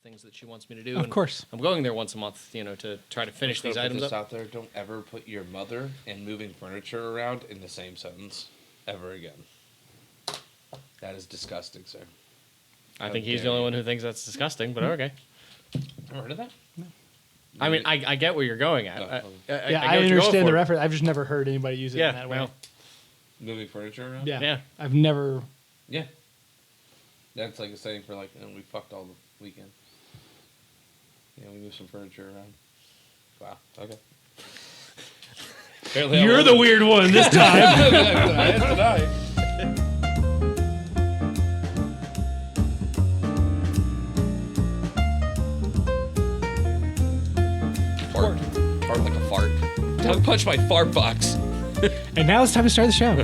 things that she wants me to do. Of course. I'm going there once a month, to try to finish these items up. Out there, don't ever put your mother and moving furniture around in the same sentence ever again. That is disgusting, sir. I think he's the only one who thinks that's disgusting, but okay. Ever heard of that? No. I mean, I get where you're going at. I get I what you're going understand the for. reference. I've just never heard anybody use it in that way. Well, Moving furniture around? Yeah. I've never... Yeah. That's like a saying for we fucked all the weekend. Yeah, we moved some furniture around. Wow. Okay. You're the weird one this time. Fart like a fart. Don't punch my fart box. And now it's time to start the show.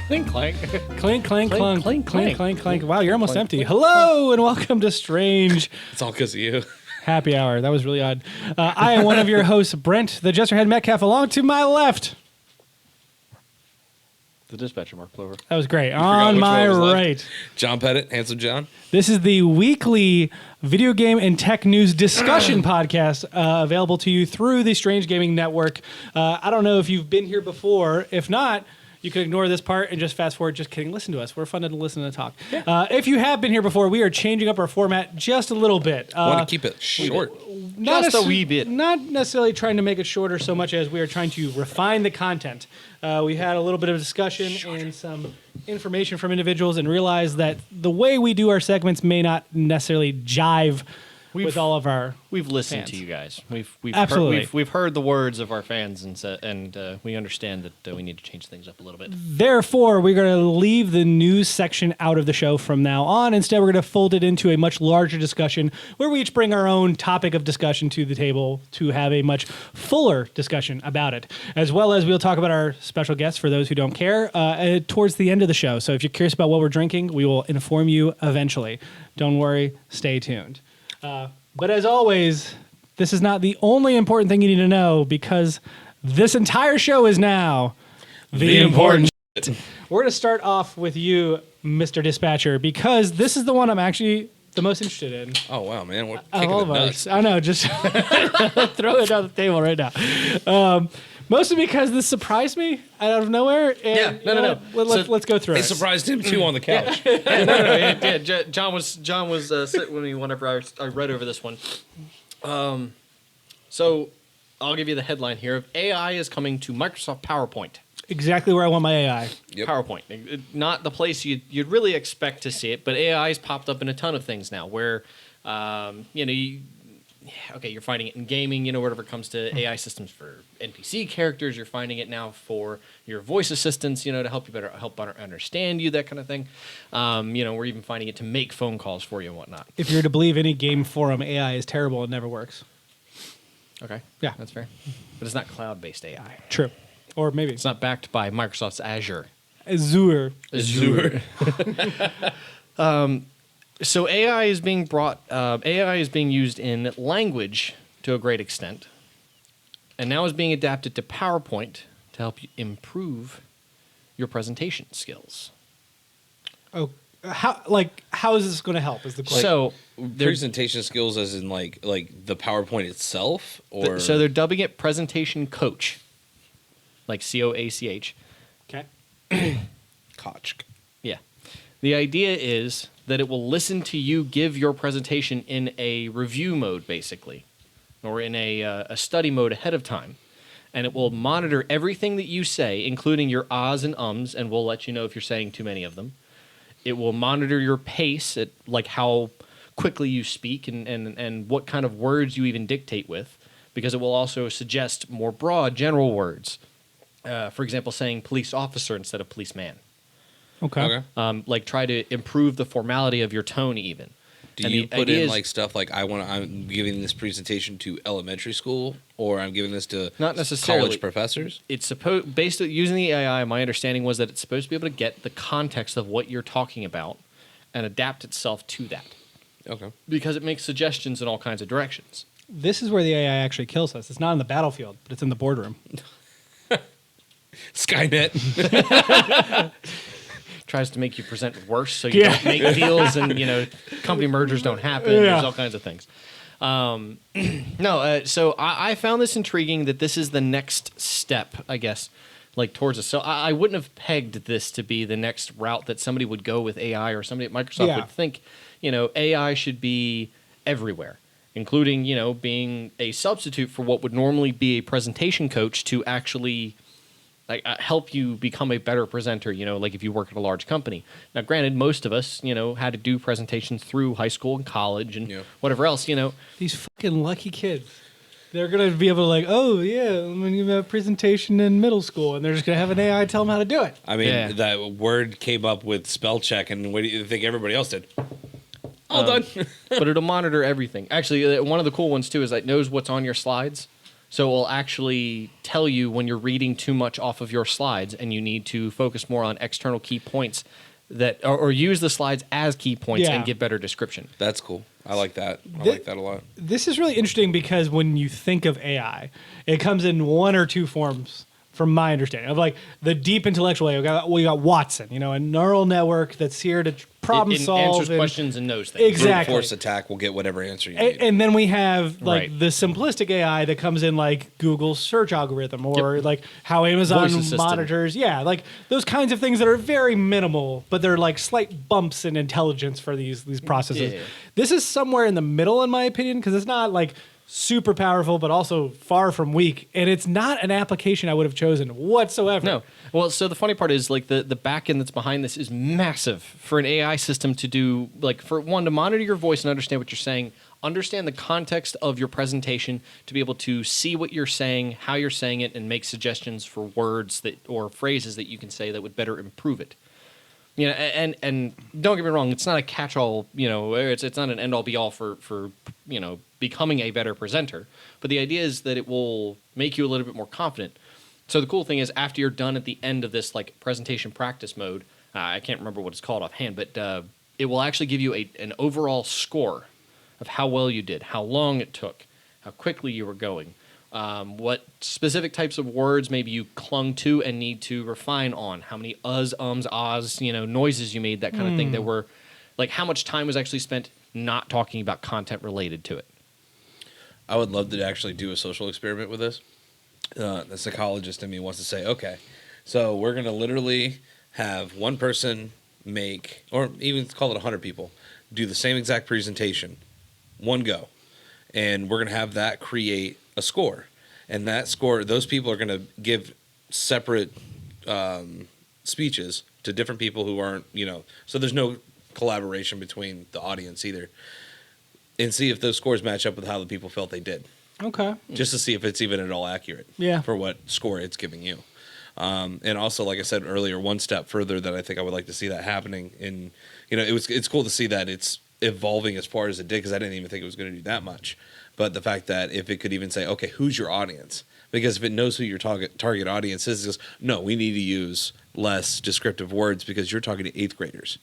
clink, clank. Clink, clank, clunk. clink, Clink, clank, clank. Wow, you're almost empty. Hello, and welcome to Strange It's all because of you. Happy Hour. That was really odd. I am one of your hosts, Brent, the Jesterhead Metcalfe, along to my left. The dispatcher, Mark Plover. That was great. On my right. John Pettit, Handsome John. This is the weekly video game and tech news discussion podcast available to you through the Strange Gaming Network. I don't know if you've been here before. If not, you could ignore this part and just fast forward. Just kidding. Listen to us. We're fun to listen and talk. Yeah. If you have been here before, we are changing up our format just a little bit. Want to keep it short. Just a wee bit. Not necessarily trying to make it shorter so much as we are trying to refine the content. We had a little bit of discussion and some information from individuals and realized that the way we do our segments may not necessarily jive with all of our We've listened fans. to you guys. We've Absolutely. We've heard the words of our fans and we understand that we need to change things up a little bit. Therefore, we're going to leave the news section out of the show from now on. Instead, we're going to fold it into a much larger discussion where we each bring our own topic of discussion to the table to have a much fuller discussion about it, as well as we'll talk about our special guests for those who don't care towards the end of the show. So if you're curious about what we're drinking, we will inform you eventually. Don't worry. Stay tuned. But as always, this is not the only important thing you need to know because this entire show is now the important shit. We're going to start off with you, Mr. Dispatcher, because this is the one I'm actually the most interested in. Oh, wow, man. We're Of kicking all the of nuts. us. I know, just throw it on the table right now. Mostly because this surprised me out of nowhere. And No. Let's go through It it. surprised him, too, on the couch. John was sitting with me whenever I read over this one. So I'll give you the headline here. AI is coming to Microsoft PowerPoint. Exactly where I want my AI. Yep. PowerPoint. Not the place you'd really expect to see it, but AI's popped up in a ton of things now where, you're finding it in gaming, whenever it comes to AI systems for NPC characters, you're finding it now for your voice assistants, to help you better understand you, that kind of thing. We're even finding it to make phone calls for you and whatnot. If you're to believe any game forum, AI is terrible and never works. Okay. Yeah. That's fair. But it's not cloud-based AI. True. Or maybe. It's not backed by Microsoft's Azure. Azure. So AI is being used in language to a great extent, and now is being adapted to PowerPoint to help you improve your presentation skills. Oh, how is this going to help? Is the question. So Presentation skills as in, like the PowerPoint itself? Or so they're dubbing it Presentation Coach, like COACH. Okay. Koch. Yeah. The idea is that it will listen to you give your presentation in a review mode, basically, or in a study mode ahead of time. And it will monitor everything that you say, including your ahs and ums, and will let you know if you're saying too many of them. It will monitor your pace, like how quickly you speak and what kind of words you even dictate with, because it will also suggest more broad, general words. For example, saying police officer instead of policeman. Okay. Try to improve the formality of your tone even. Do you put in stuff like I'm giving this presentation to elementary school, or I'm giving this to not necessarily college professors? It's supposed based on using the AI. My understanding was that it's supposed to be able to get the context of what you're talking about and adapt itself to that. Okay. Because it makes suggestions in all kinds of directions. This is where the AI actually kills us. It's not in the battlefield, but it's in the boardroom. Skynet. tries to make you present worse, so you don't make deals, and company mergers don't happen. Yeah. There's all kinds of things. So I found this intriguing that this is the next step, I guess, like towards us. So I wouldn't have pegged this to be the next route that somebody would go with AI, or somebody at Microsoft would think, AI should be everywhere, including, being a substitute for what would normally be a presentation coach to actually help you become a better presenter, like if you work at a large company. Now, granted, most of us, had to do presentations through high school and college and whatever else, These fucking lucky kids. They're going to be able to I'm going to give a presentation in middle school, and they're just going to have an AI tell them how to do it. I mean, that word came up with spell check, and what do you think everybody else did? All done. But it'll monitor everything. Actually, one of the cool ones, too, is it knows what's on your slides. So it will actually tell you when you're reading too much off of your slides and you need to focus more on external key points or use the slides as key points and give better description. That's cool. I like that. I like that a lot. This is really interesting because when you think of AI, it comes in one or two forms, from my understanding, of the deep intellectual AI. We got Watson, a neural network that's here to problem solve. Answers questions and knows things. Exactly. Brute force attack will get whatever answer you need. And then we have the simplistic AI that comes in like Google's search algorithm, or like how Amazon monitors. Yeah, like those kinds of things that are very minimal, but they're like slight bumps in intelligence for these processes. Yeah. This is somewhere in the middle, in my opinion, because it's not like super powerful, but also far from weak. And it's not an application I would have chosen whatsoever. No. Well, so the funny part is the back end that's behind this is massive for an AI system to do, for one, to monitor your voice and understand what you're saying, understand the context of your presentation, to be able to see what you're saying, how you're saying it, and make suggestions for words or phrases that you can say that would better improve it. And don't get me wrong, it's not a catch-all, it's not an end-all be-all for becoming a better presenter. But the idea is that it will make you a little bit more confident. So the cool thing is, after you're done at the end of this presentation practice mode, I can't remember what it's called offhand, but it will actually give you an overall score of how well you did, how long it took, how quickly you were going, what specific types of words maybe you clung to and need to refine on, how many uhs, ums, ahs, noises you made, that kind of thing, that were how much time was actually spent not talking about content related to it. I would love to actually do a social experiment with this. The psychologist in me wants to say, okay, so we're going to literally have one person make, or even call it 100 people, do the same exact presentation, one go. And we're going to have that create a score. And that score, those people are going to give separate speeches to different people who aren't, so there's no collaboration between the audience either. And see if those scores match up with how the people felt they did. Okay. Just to see if it's even at all accurate. Yeah. For what score it's giving you. And also, like I said earlier, one step further that I think I would like to see that happening in, it's cool to see that it's evolving as far as it did, because I didn't even think it was going to do that much. But the fact that if it could even say, okay, who's your audience? Because if it knows who your target audience is, it goes, no, we need to use less descriptive words because you're talking to 8th graders.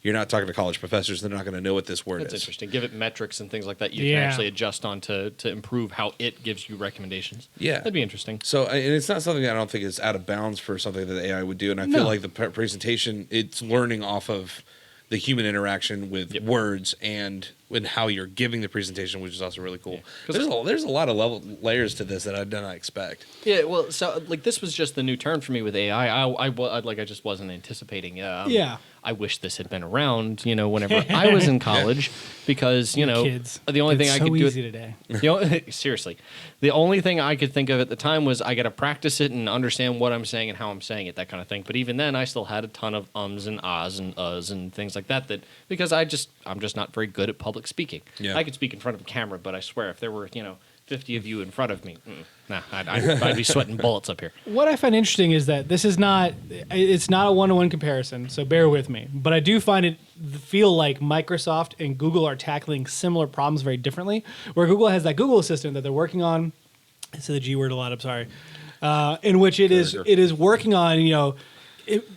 You're not talking to college professors. They're not going to know what this word is. That's interesting. Give it metrics and things like that you can actually adjust on to improve how it gives you recommendations. Yeah. That'd be interesting. So, and it's not something that I don't think is out of bounds for something that the AI would do. And I feel like the presentation, it's learning off of the human interaction with words and how you're giving the pretation, which is also really cool. Yeah. There's a lot of layers to this that I did not expect. Yeah, well, so this was just the new turn for me with AI. I just wasn't anticipating. I wish this had been around, whenever I was in college, because kids. The only thing I could do today. Seriously, the only thing I could think of at the time was I got to practice it and understand what I'm saying and how I'm saying it, that kind of thing. But even then, I still had a ton of ums and ahs and uhs and things like that. Because I'm just not very good at public speaking. Yeah. I could speak in front of a camera, but I swear if there were 50 of you in front of me, I'd be sweating bullets up here. What I find interesting is that it's not a one-to-one comparison, so bear with me. But I do feel like Microsoft and Google are tackling similar problems very differently. Where Google has that Google Assistant that they're working on, I say the G word a lot, I'm sorry, in which it is working on,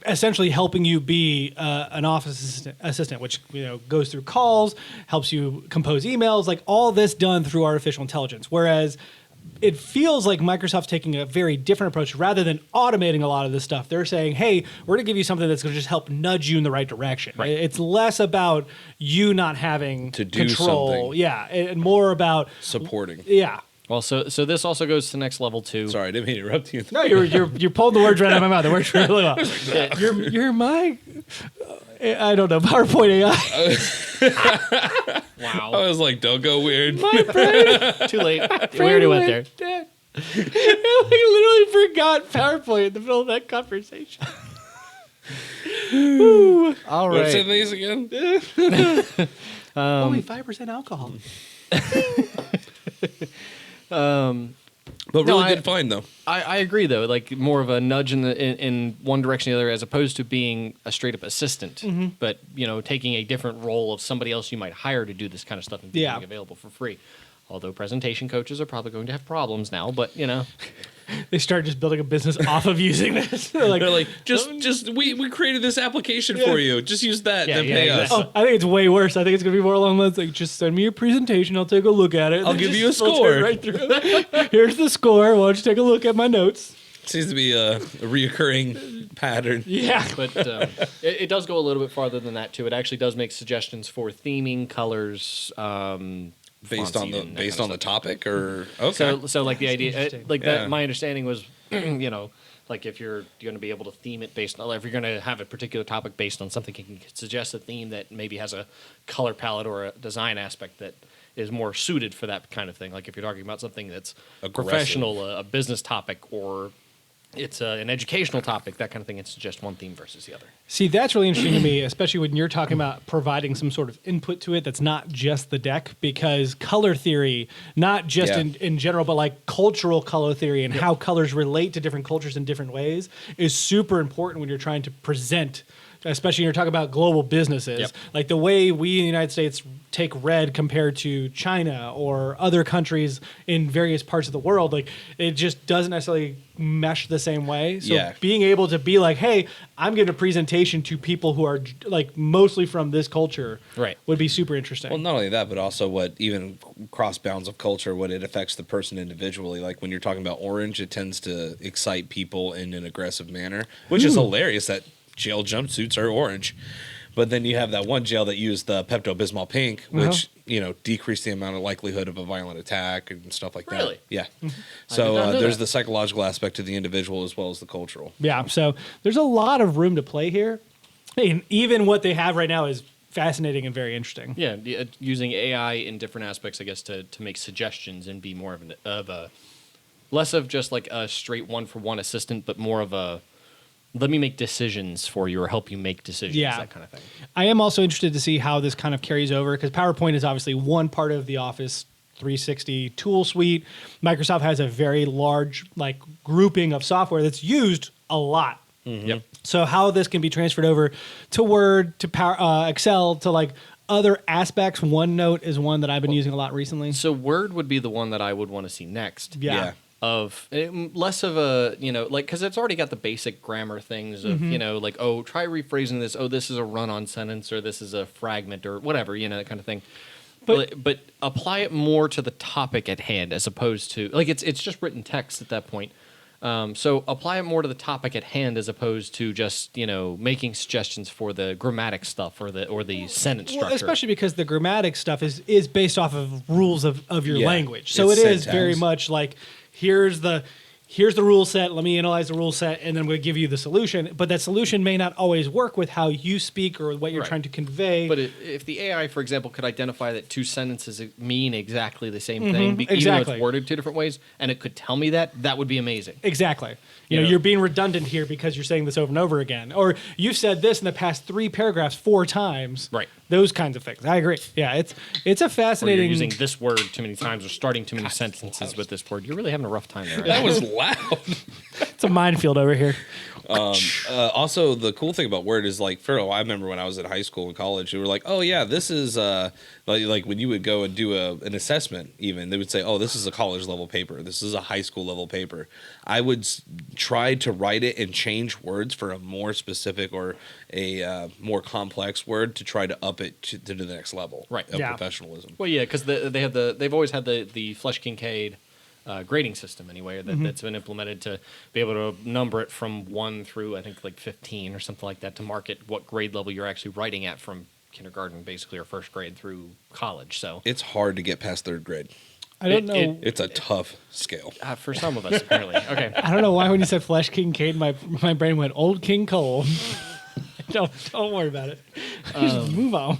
essentially helping you be an office assistant, which goes through calls, helps you compose emails, like all this done through artificial intelligence. Whereas it feels like Microsoft's taking a very different approach. Rather than automating a lot of this stuff, they're saying, hey, we're going to give you something that's going to just help nudge you in the right direction. Right. It's less about you not having To do control. something. Yeah, and more about Supporting. Yeah. Well, so this also goes to the next level too. Sorry, I didn't mean to interrupt you. No, you're pulling the words right out of my mouth. It works really well. You're my I don't know, PowerPoint AI. Wow. I was like, don't go weird. My brain. Too late. We already went there. Dead. I literally forgot PowerPoint in the middle of that conversation. Ooh. All What's right. in these again? Only 5% alcohol. But No, really I- good find, though. I agree though, like more of a nudge in one direction or the other, as opposed to being a straight up assistant. But taking a different role of somebody else you might hire to do this kind of stuff and being Yeah. available for free. Although presentation coaches are probably going to have problems now, but They start just building a business off of using this. They're They're like, we created this application for you. Just use that, Yeah, then yeah, pay exactly. us. I think it's way worse. I think it's going to be more along the lines like, just send me your presentation. I'll take a look at it. I'll give Just you a filter score. it Right through. Here's the score. Why don't you take a look at my notes? Seems to be a reoccurring pattern. Yeah. but it does go a little bit farther than that too. It actually does make suggestions for theming, colors, Based fonts on the even, that kind of stuff. topic, or okay. So like the idea, interesting. like Yeah. that. My understanding was, like if you're going to be able to theme it based on, if you're going to have a particular topic based on something, you can suggest a theme that maybe has a color palette or a design aspect that is more suited for that kind of thing. Like if you're talking about something that's Aggressive. professional, a business topic, or it's an educational topic, that kind of thing, and suggest one theme versus the other. See, that's really interesting to me, especially when you're talking about providing some sort of input to it that's not just the deck, because color theory, not just Yeah. in general, but like cultural color theory and how colors relate to different cultures in different ways is super important when you're trying to present, especially when you're talking about global businesses. Yep. Like the way we in the United States take red compared to China or other countries in various parts of the world, like it just doesn't necessarily mesh the same way. So Yeah. being able to be like, hey, I'm giving a presentation to people who are like mostly from this culture, Right. would be super interesting. Well, not only that, but also what even cross bounds of culture, what it affects the person individually. Like when you're talking about orange, it tends to excite people in an aggressive manner, which is hilarious that jail jumpsuits are orange. But then you have that one jail that used the Pepto-Bismol pink, which decreased the amount of likelihood of a violent attack and stuff like that. Really? Yeah. did So not know there's that. the psychological aspect to the individual as well as the cultural. Yeah, so there's a lot of room to play here. And even what they have right now is fascinating and very interesting. Yeah, using AI in different aspects, I guess, to make suggestions and be more of a less of just like a straight one-for-one assistant, but more of a let me make decisions for you or help you make decisions, Yeah. that kind of thing. I am also interested to see how this kind of carries over because PowerPoint is obviously one part of the Office 360 tool suite. Microsoft has a very large like grouping of software that's used a lot. Yep. So how this can be transferred over to Word, to Excel, to like other aspects. OneNote is one that I've been using a lot recently. So Word would be the one that I would want to see next. Yeah. Of less of a, like, because it's already got the basic grammar things of, like, oh, try rephrasing this. Oh, this is a run-on sentence or this is a fragment or whatever, that kind of thing. But apply it more to the topic at hand as opposed to, like, it's just written text at that point. So apply it more to the topic at hand as opposed to just, making suggestions for the grammatic stuff or the sentence structure. Well, especially because the grammatic stuff is based off of rules of your Yeah, language. So it's it is syntax. very much like here's the rule set. Let me analyze the rule set, and then I'm going to give you the solution. But that solution may not always work with how you speak or what you're Right. trying to convey. But if the AI, for example, could identify that two sentences mean exactly the same thing, even though exactly. it's worded two different ways, and it could tell me that would be amazing. Exactly. You know- You're being redundant here because you're saying this over and over again. Or you've said this in the past 3 paragraphs 4 times. Right. Those kinds of things. I agree. Yeah, it's a Or you're fascinating. using this word too many times or starting too many sentences with this word. You're really having a rough time there. Right? That was loud. It's a minefield over here. Also, the cool thing about Word is like, I remember when I was in high school and college, they were like, oh yeah, this is like when you would go and do an assessment, even they would say, oh, this is a college level paper, this is a high school level paper. I would try to write it and change words for a more specific or a more complex word to try to up it to the next level Right. of Yeah. professionalism. Well, yeah, because they've always had the Flesh Kincaid grading system anyway that's been implemented to be able to number it from 1 through I think like 15 or something like that to market what grade level you're actually writing at from kindergarten basically or first grade through college. So It's hard to get past third grade. I don't know. It's a tough scale. for some of us apparently. Okay. I don't know why when you said Flesh King Cade, my brain went Old King Cole. don't worry about it. Just move on.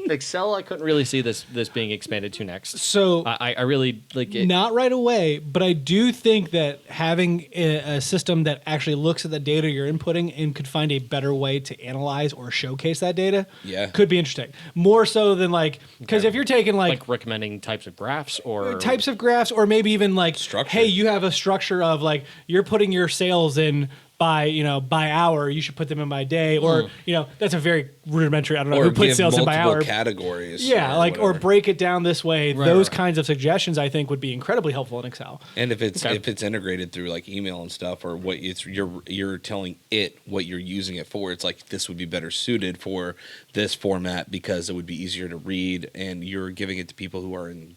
Excel, I couldn't really see this being expanded to next. So I really like it. not right away, but I do think that having a system that actually looks at the data you're inputting and could find a better way to analyze or showcase that data could be interesting. More so than because if you're taking like recommending types of graphs or types of graphs, or maybe even Structure. hey, you have a structure of you're putting your sales in by hour, you should put them in by day, or that's a very rudimentary. I don't know Or who puts give sales in by multiple hour. categories. Yeah, or whatever. break it down this way. Right, Those right. kinds of suggestions, I think, would be incredibly helpful in Excel. And if it's Okay. if it's integrated through email and stuff, or what you're telling it what you're using it for, it's this would be better suited for this format because it would be easier to read, and you're giving it to people who are in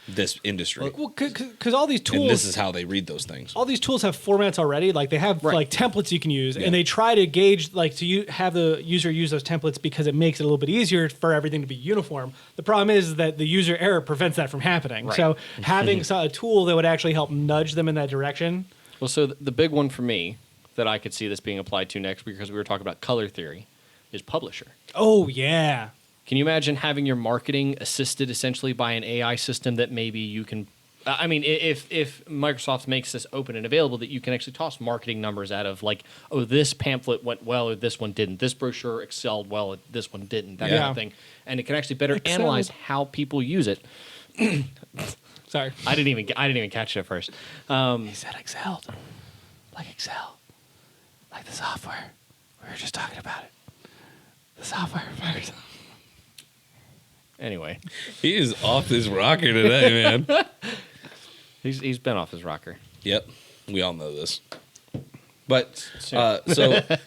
this industry. Well, because all these tools, and this is how they read those things. all these tools have formats already. They have Right. templates you can use, Yeah. and they try to gauge have the user use those templates because it makes it a little bit easier for everything to be uniform. The problem is that the user error prevents that from happening. Right. So having a tool that would actually help nudge them in that direction. Well, so the big one for me that I could see this being applied to next, because we were talking about color theory, is Publisher. Oh yeah. Can you imagine having your marketing assisted essentially by an AI system that maybe you can? I mean, if Microsoft makes this open and available, that you can actually toss marketing numbers out of oh, this pamphlet went well or this one didn't. This brochure excelled well or this one didn't. That kind Yeah. of thing, and it can actually better Excelled. analyze how people use it. Sorry. I didn't even catch it at first. He said Excel, like Excel, like the software. We were just talking about it. The software. Anyway, He is off his rocker today, man. he's been off his rocker. Yep, we all know this. But Sure.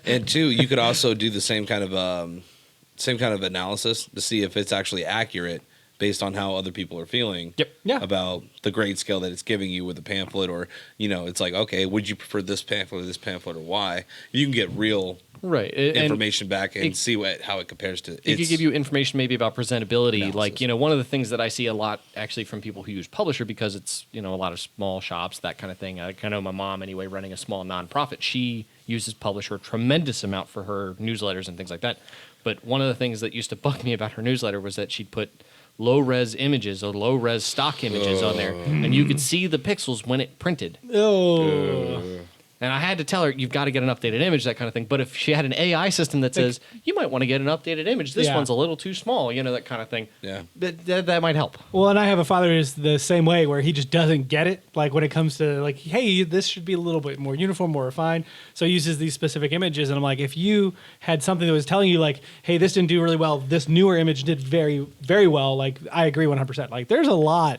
and two, you could also do the same kind of analysis to see if it's actually accurate based on how other people are feeling. Yep. Yeah. About the grade scale that it's giving you with the pamphlet, or it's okay, would you prefer this pamphlet or why? You can get real Right. information back and see how it compares to. It could give you information maybe about presentability. Analysis. One of the things that I see a lot actually from people who use Publisher, because it's, a lot of small shops, that kind of thing. I know my mom anyway, running a small nonprofit. She uses Publisher a tremendous amount for her newsletters and things like that. But one of the things that used to bug me about her newsletter was that she'd put low-res images or low-res stock images on there, and you could see the pixels when it printed. Oh. And I had to tell her, you've got to get an updated image, that kind of thing. But if she had an AI system that says, you might want to get an updated image, this Yeah. one's a little too small, that kind of thing. Yeah. That might help. Well, and I have a father who's the same way, where he just doesn't get it. When it comes to hey, this should be a little bit more uniform, more refined. So he uses these specific images, and I'm like, if you had something that was telling you hey, this didn't do really well, this newer image did very, very well. I agree 100%. There's a lot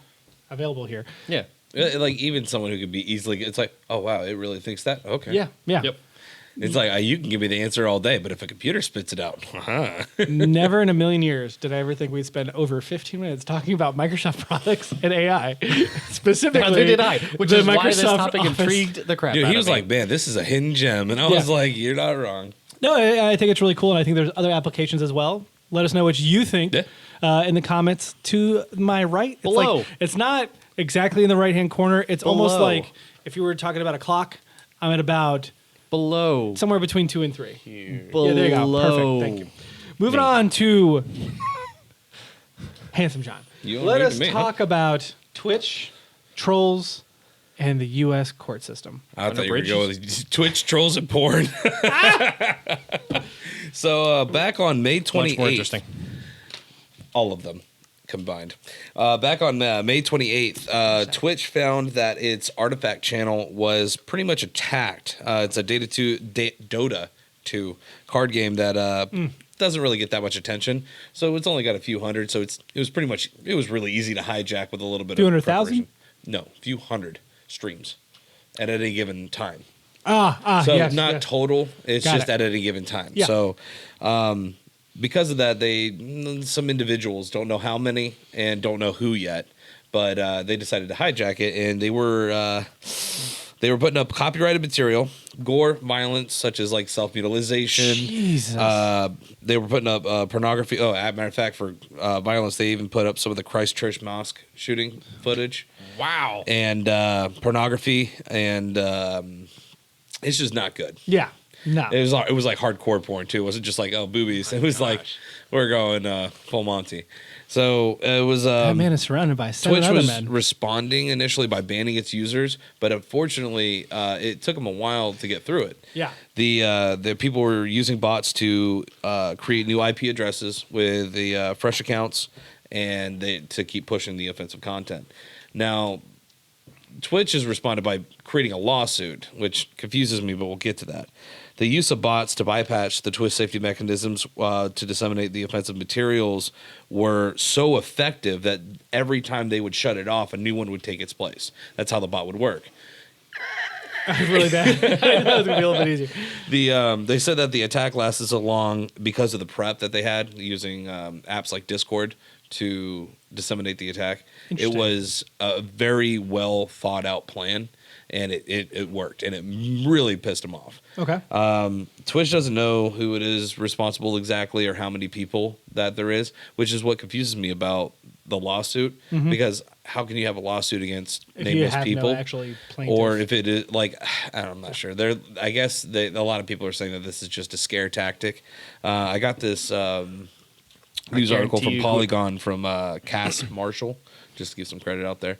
available here. Yeah. Even someone who could be easily, it's oh wow, it really thinks that. Okay. Yeah. Yep. It's you can give me the answer all day, but if a computer spits it out, Never in a million years did I ever think we'd spend over 15 minutes talking about Microsoft products and AI. Specifically, Neither did I, which the is why this Microsoft topic Office. intrigued the crap dude, out he of was me. like, man, this is a hidden gem, and I Yeah. was like, you're not wrong. No, I think it's really cool, and I think there's other applications as well. Let us know what you think in the comments to my right. It's Below. It's not exactly in the right-hand corner. It's almost Below. like if you were talking about a clock, I'm at about Below. somewhere between 2 and 3. Below. Yeah, there you go. Perfect. Thank you. Moving on to Handsome John. You don't Let read us to me, huh? talk about Twitch, trolls, and the U.S. court system. I thought you were bridges? going with Twitch, trolls, and porn. So back on May 28th, Much more interesting. all of them combined. Back on May 28th, Twitch found that its Artifact channel was pretty much attacked. It's a Dota 2 card game that doesn't really get that much attention. So it's only got a few hundred. So it was really easy to hijack with a little bit Few of 100,000? preparation. No, few hundred streams at any given time. So So yes, not yes. total. It's Got just it. at any given time. Yeah. So because of that, some individuals don't know how many and don't know who yet, but they decided to hijack it, and they were putting up copyrighted material, gore, violence such as like self-mutilation. Jesus. They were putting up pornography. Oh, as a matter of fact, for violence, they even put up some of the Christchurch mosque shooting footage. Wow. And pornography, and it's just not good. Yeah. No. It was like hardcore porn too. It wasn't just like boobies. It was like we're going full Monty. So it was. That man is surrounded by 7 Twitch other was men. responding initially by banning its users, but unfortunately, it took them a while to get through it. Yeah. The people were using bots to create new IP addresses with the fresh accounts, and to keep pushing the offensive content. Now, Twitch has responded by creating a lawsuit, which confuses me, but we'll get to that. The use of bots to bypass the Twitch safety mechanisms to disseminate the offensive materials were so effective that every time they would shut it off, a new one would take its place. That's how the bot would work. Really bad. I know it's going to be a little bit easier. They said that the attack lasted so long because of the prep that they had using apps like Discord to disseminate the attack. It was a very well thought out plan, and it worked, and it really pissed them off. Okay. Twitch doesn't know who it is responsible exactly or how many people that there is, which is what confuses me about the lawsuit, because how can you have a lawsuit against If you nameless have people? no actually plaintiff. Or if it is like, I'm not sure. I guess a lot of people are saying that this is just a scare tactic. I got this news article from Polygon from Cass Marshall, just to give some credit out there.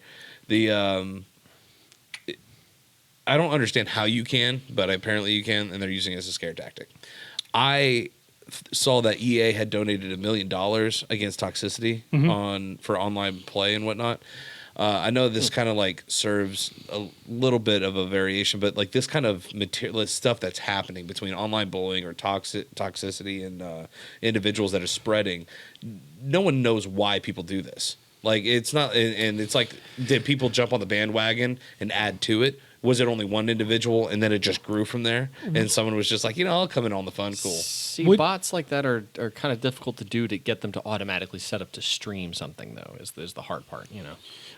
I don't understand how you can, but apparently you can, and they're using it as a scare tactic. I saw that EA had donated $1 million against toxicity for online play and whatnot. I know this kind of like serves a little bit of a variation, but like this kind of material stuff that's happening between online bullying or toxicity and individuals that are spreading, no one knows why people do this. Like it's not, and it's like, did people jump on the bandwagon and add to it? Was it only one individual and then it just grew from there? And someone was just like, I'll come in on the fun, cool. See, bots like that are kind of difficult to do to get them to automatically set up to stream something, though, is the hard part,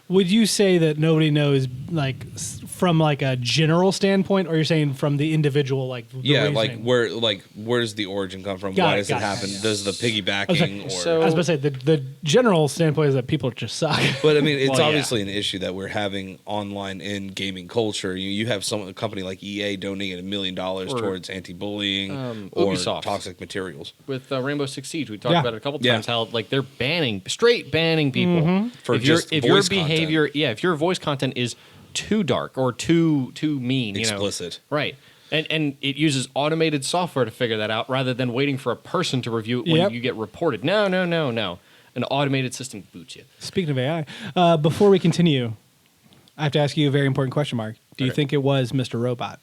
Would you say that nobody knows, like, from like a general standpoint, or you're saying from the individual, like, the reasoning? Where's the origin come from? Got Why it, does it got it, happen? yeah. Does the piggybacking I was about to say the general standpoint is that people just suck. But I mean, it's Well, obviously an issue that we're having online in gaming culture. You have a company like EA donating $1 million towards anti-bullying or Ubisoft. Toxic materials. With Rainbow Six Siege, we talked Yeah. about it a couple Yeah. times, how like they're straight banning people For if just your voice behavior, if your voice content is too dark or too mean, Explicit. right? And it uses automated software to figure that out rather than waiting for a person to review it when you get reported. No. An automated system boots you. Speaking of AI, before we continue, I have to ask you a very important question, Mark. Do you think it was Mr. Robot?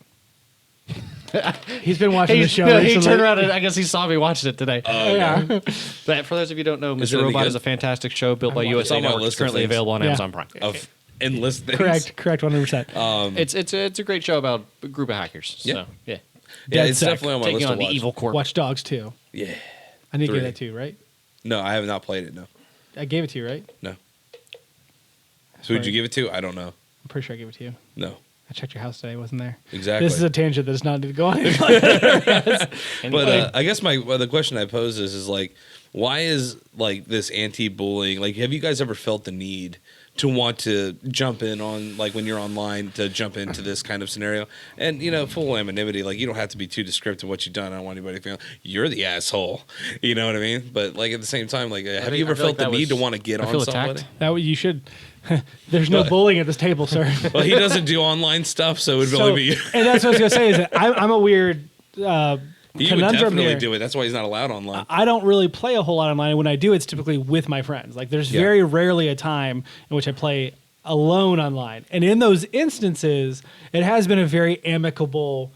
He's been watching the show recently. He turned around and I guess he saw me watching it today. Yeah. But for those of you who don't know, Is it Mr. any Robot good? is a fantastic show built by watched USA it. It's on my Network. It's list of currently things. available on Yeah. Amazon Prime. Of endless things. Correct, 100%. It's a great show about a group of hackers. Yeah. So, yeah. Yeah, Dead it's Sec. definitely on my Taking list to on the watch. evil corp. Watch Dogs 2. Yeah. I need to 3. get that too, right? No, I have not played it, no. I gave it to you, right? No. Who'd you give it to? I don't know. I'm pretty sure I gave it to you. No. I checked your house today. It wasn't there. Exactly. This is a tangent that does not need to go on. But I guess the question I pose is like, why is like this anti-bullying? Like, have you guys ever felt the need to want to jump in on, like, when you're online, to jump into this kind of scenario? And full anonymity, like, you don't have to be too descriptive of what you've done. I don't want anybody to feel you're the asshole. You know what I mean? But like at the same time, like, have you ever felt the need to want to get on feel somebody? attacked. That way you should. There's no bullying at this table, sir. Well, he doesn't do online stuff, so it would only be you. And that's what I was gonna say is that I'm a weird He would conundrum definitely here. do it. That's why he's not allowed online. I don't really play a whole lot online. When I do, it's typically with my friends. Like there's very rarely a time in which I play alone online. And in those instances, it has been a very amicable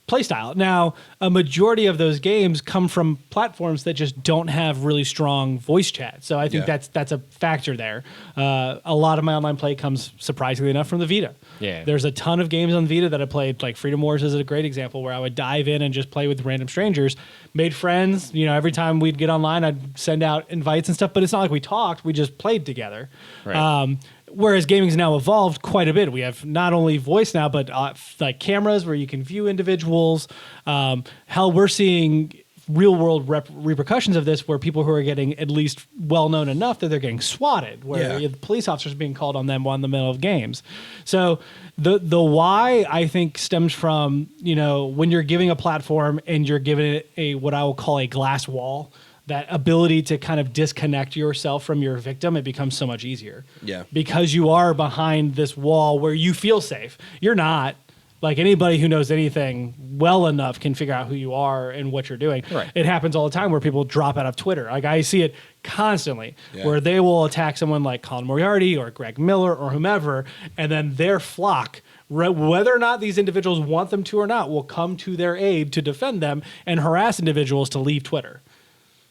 playstyle. Now, a majority of those games come from platforms that just don't have really strong voice chat. So I think Yeah. that's a factor there. A lot of my online play comes, surprisingly enough, from the Vita. Yeah. There's a ton of games on Vita that I played, like Freedom Wars is a great example, where I would dive in and just play with random strangers, made friends. You know, every time we'd get online, I'd send out invites and stuff, but it's not like we talked, we just played together. Right. Whereas gaming's now evolved quite a bit. We have not only voice now, but like cameras where you can view individuals. Hell, we're seeing real world repercussions of this, where people who are getting at least well known enough that they're getting swatted, where Yeah. the police officers are being called on them while in the middle of games. So the why, I think, stems from, you know, when you're giving a platform and you're giving it a what I will call a glass wall. That ability to kind of disconnect yourself from your victim, it becomes so much easier. Yeah. Because you are behind this wall where you feel safe. You're not. Like, anybody who knows anything well enough can figure out who you are and what you're doing. Right. It happens all the time where people drop out of Twitter. Like, I see it constantly, Yeah. where they will attack someone like Colin Moriarty or Greg Miller or whomever, and then their flock, whether or not these individuals want them to or not, will come to their aid to defend them and harass individuals to leave Twitter.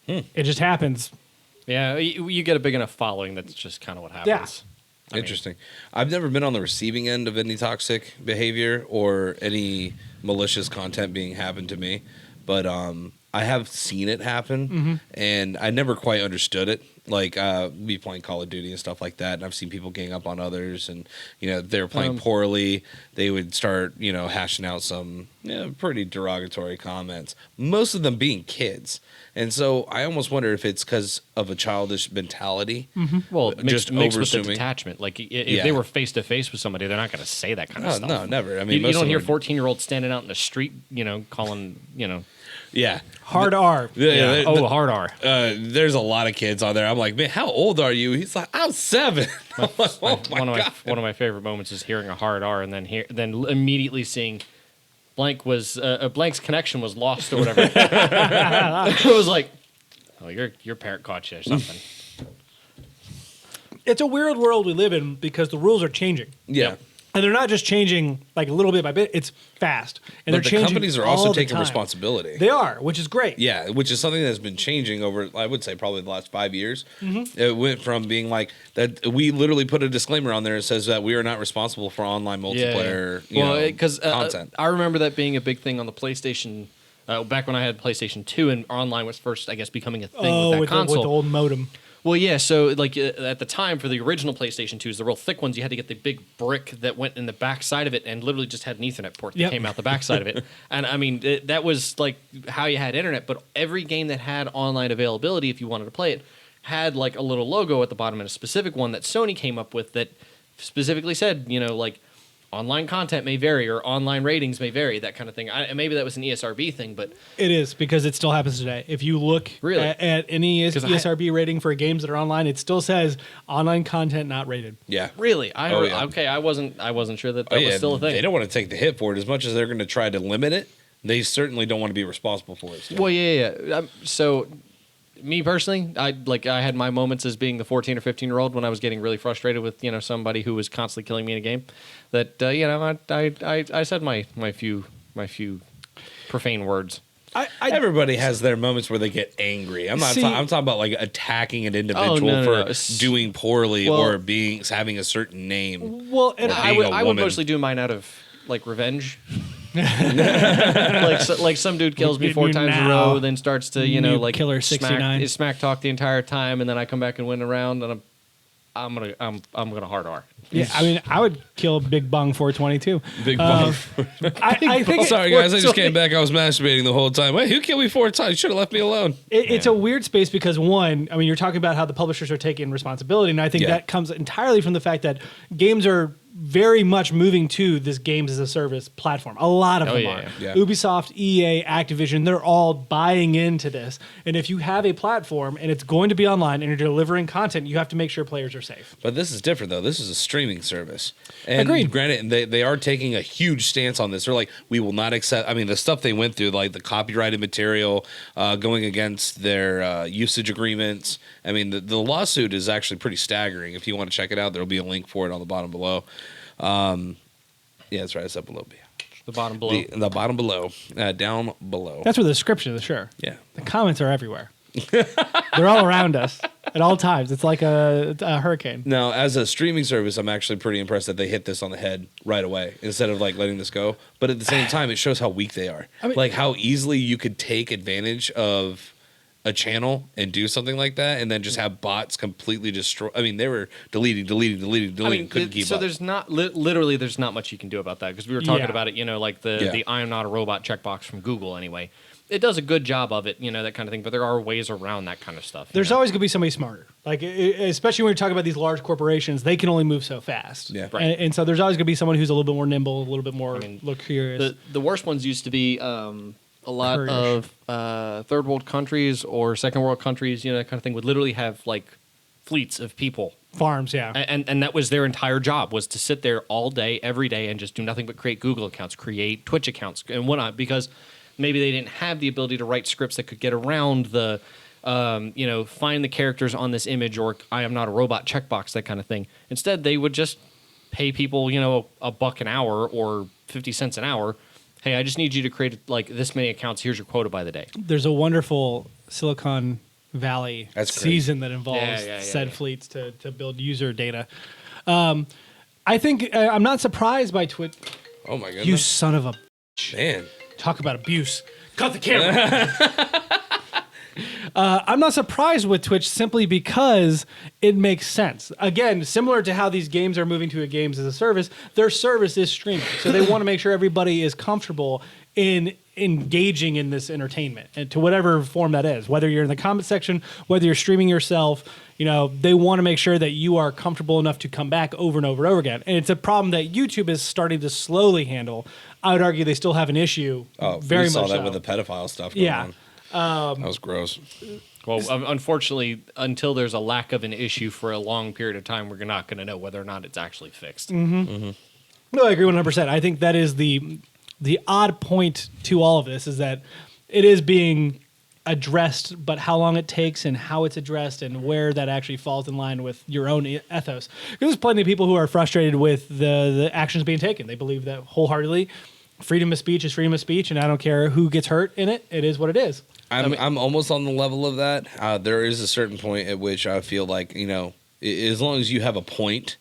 It just happens. Yeah, you get a big enough following, that's just kind of what happens. I mean, Interesting. I've never been on the receiving end of any toxic behavior or any malicious content being happened to me, but I have seen it happen, and I never quite understood it. Like, me playing Call of Duty and stuff like that, and I've seen people gang up on others, and, you know, they were playing poorly. They would start, you know, hashing out some pretty derogatory comments, most of them being kids. And so I almost wonder if it's because of a childish mentality. Well, Just mixed with the overassuming. detachment. Like, if Yeah. they were face to face with somebody, they're not going to say that kind of No, stuff. no, never. I mean, you most don't of hear them are- 14-year-olds standing out in the street, you know, calling, you know, Yeah. Hard R. Yeah. hard R. There's a lot of kids on there. I'm like, man, how old are you? He's like, I'm 7. I'm like, oh my God. One of my favorite moments is hearing a hard R and then immediately seeing blank's connection was lost or whatever. It was like, oh, your parent caught you or something. It's a weird world we live in because the rules are changing. Yeah. And they're not just changing like a little bit by bit, it's fast. And But they're the changing companies are all also the taking time. responsibility. They are, which is great. Yeah, which is something that's been changing over, I would say, probably the last 5 years. It went from being like that. We literally put a disclaimer on there that says that we are not responsible for online multiplayer Because content. I remember that being a big thing on the PlayStation. Back when I had PlayStation 2 and online was first, I guess, becoming a thing with that console. With the old modem. Well, yeah. So, like at the time for the original PlayStation 2s, the real thick ones, you had to get the big brick that went in the back side of it, and literally just had an Ethernet port that Yep. came out the back side of it. And I mean, that was like how you had internet. But every game that had online availability, if you wanted to play it, had like a little logo at the bottom and a specific one that Sony came up with that specifically said, you know, like online content may vary or online ratings may vary, that kind of thing. Maybe that was an ESRB thing, but It is, because it still happens today. If you look Really? at any 'Cause ESRB rating for games that are online, it still says online content not rated. Yeah. really, Oh, yeah. okay, I wasn't sure that Oh, was yeah, still a thing. They don't want to take the hit for it as much as they're going to try to limit it. They certainly don't want to be responsible for it. Still. Well, yeah. So, me personally, I had my moments as being the 14 or 15-year-old when I was getting really frustrated with somebody who was constantly killing me in a game. That I said my few profane words. Everybody has their moments where they get angry. I'm not. See- I'm talking about like attacking an individual no, for no. doing poorly Well- or having a certain name. Well, and Or I being would a I would woman. mostly do mine out of like revenge. like some dude kills me Get 4 me times in a now. row, then starts to New like Killer 69. smack talk the entire time, and then I come back and win a round, and I'm gonna hard R. yeah, I mean, I would kill Big Bung 422. Big bump. I think Sorry guys, I just came back. I was masturbating the whole time. Wait, who killed me 4 times? You should have left me alone. It's a weird space because, one, I mean, you're talking about how the publishers are taking responsibility, and I think Yeah. that comes entirely from the fact that games are very much moving to this games as a service platform. A lot of Oh, them yeah, are. yeah. Ubisoft, EA, Activision, they're all buying into this. And if you have a platform and it's going to be online and you're delivering content, you have to make sure players are safe. But this is different, though. This is a streaming service. And Agreed. Granted, they are taking a huge stance on this. They're like, we will not accept. I mean, the stuff they went through, like the copyrighted material, going against their usage agreements. I mean, the lawsuit is actually pretty staggering. If you want to check it out, there will be a link for it on the bottom below. Yeah, that's right. It's up below. The bottom below. The bottom below, down below. That's where the description is, sure. Yeah. The comments are everywhere. They're all around us at all times. It's like a hurricane. Now, as a streaming service, I'm actually pretty impressed that they hit this on the head right away instead of like letting this go. But at the same time, it shows how weak they are. I mean- like how easily you could take advantage of a channel and do something like that, and then just have bots completely destroy. I mean, they were deleting, couldn't keep so up. there's not literally there's not much you can do about that because we were talking Yeah. about it. Like the I am not a robot checkbox from Google. Anyway, it does a good job of it. That kind of thing. But there are ways around that kind of stuff. There's always going to be somebody smarter. Like, especially when you're talking about these large corporations, they can only move so fast. Yeah. Right. And so there's always going to be someone who's a little bit more nimble, a little bit more look curious. The worst ones used to be a lot Kurdish. of third world countries or second world countries. That kind of thing would literally have like fleets of people. Farms, yeah. And that was their entire job, was to sit there all day, every day, and just do nothing but create Google accounts, create Twitch accounts, and whatnot, because maybe they didn't have the ability to write scripts that could get around the, find the characters on this image or I am not a robot checkbox, that kind of thing. Instead, they would just pay people, $1 an hour or 50 cents an hour. Hey, I just need you to create like this many accounts. Here's your quota by the day. There's a wonderful Silicon Valley That's great. season that involves said fleets to build user data. I think I'm not surprised by Twitch. Oh my goodness, You son of a man! talk about abuse. Cut the camera. I'm not surprised with Twitch simply because it makes sense. Again, similar to how these games are moving to a games as a service, their service is streaming. So they want to make sure everybody is comfortable in engaging in this entertainment and to whatever form that is. Whether you're in the comment section, whether you're streaming yourself, they want to make sure that you are comfortable enough to come back over and over and over again. And it's a problem that YouTube is starting to slowly handle. I would argue they still have an issue. Very we saw much that so. with the pedophile stuff going Yeah. on. That was gross. Well, unfortunately, until there's a lack of an issue for a long period of time, we're not going to know whether or not it's actually fixed. No, I agree 100%. I think that is the odd point to all of this is that it is being addressed, but how long it takes and how it's addressed and where that actually falls in line with your own ethos. Because there's plenty of people who are frustrated with the actions being taken. They believe that wholeheartedly freedom of speech is freedom of speech, and I don't care who gets hurt in it. It is what it is. I'm almost on the level of that. There is a certain point at which I feel like, as long as you have a point,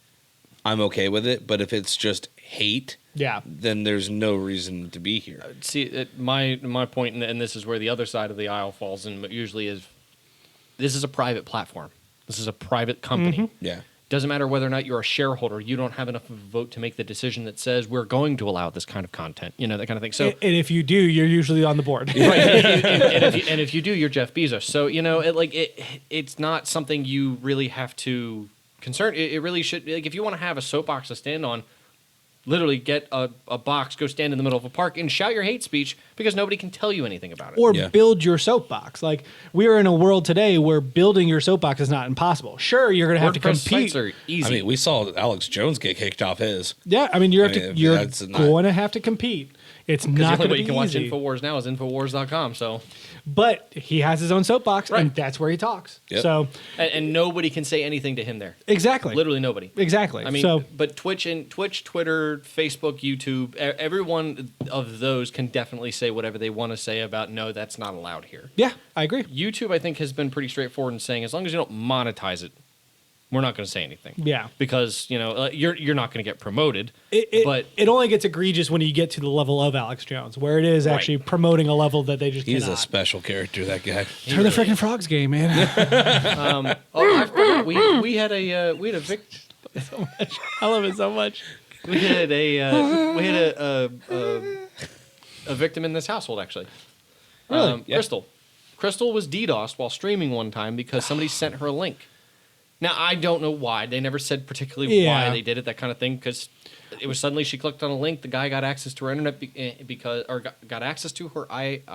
I'm okay with it. But if it's just hate, then there's no reason to be here. See, my point, and this is where the other side of the aisle falls in, usually is this is a private platform. This is a private company. Yeah. Doesn't matter whether or not you're a shareholder. You don't have enough of a vote to make the decision that says we're going to allow this kind of content, that kind of thing. So, And if you do, you're usually on the board. right, and if you do, you're Jeff Bezos. So it's not something you really have to concern. It really should. Like, if you want to have a soapbox to stand on, literally get a box, go stand in the middle of a park, and shout your hate speech because nobody can tell you anything about it. Or build your soapbox. Like, we are in a world today where building your soapbox is not impossible. Sure, you're going to have to WordPress compete. sites are easy. I mean, we saw Alex Jones get kicked off his. Yeah, I mean, you're that's not- going to have to compete. It's because not the going only to way be you can easy. watch Infowars now is Infowars.com. So, But he has his own soapbox, and Right. that's where he talks. Yep. So, and nobody can say anything to him there. exactly. Literally nobody. Exactly. I mean, so, but Twitch, Twitter, Facebook, YouTube, every one of those can definitely say whatever they want to say about no, that's not allowed here. yeah, I agree. YouTube, I think, has been pretty straightforward in saying as long as you don't monetize it, we're not going to say anything. Yeah. Because you're not going to get promoted. But it only gets egregious when you get to the level of Alex Jones, where it is actually promoting a level that they just He's cannot. a special character, that guy. Turn the freaking frogs game, man. I forgot we had a victim. I love it so much. We had a victim in this household actually. Really? Yeah. Crystal was DDoSed while streaming one time because somebody sent her a link. Now I don't know why. They never said particularly why they did it, that kind of thing. Because it was suddenly she clicked on a link. The guy got access to her internet got access to her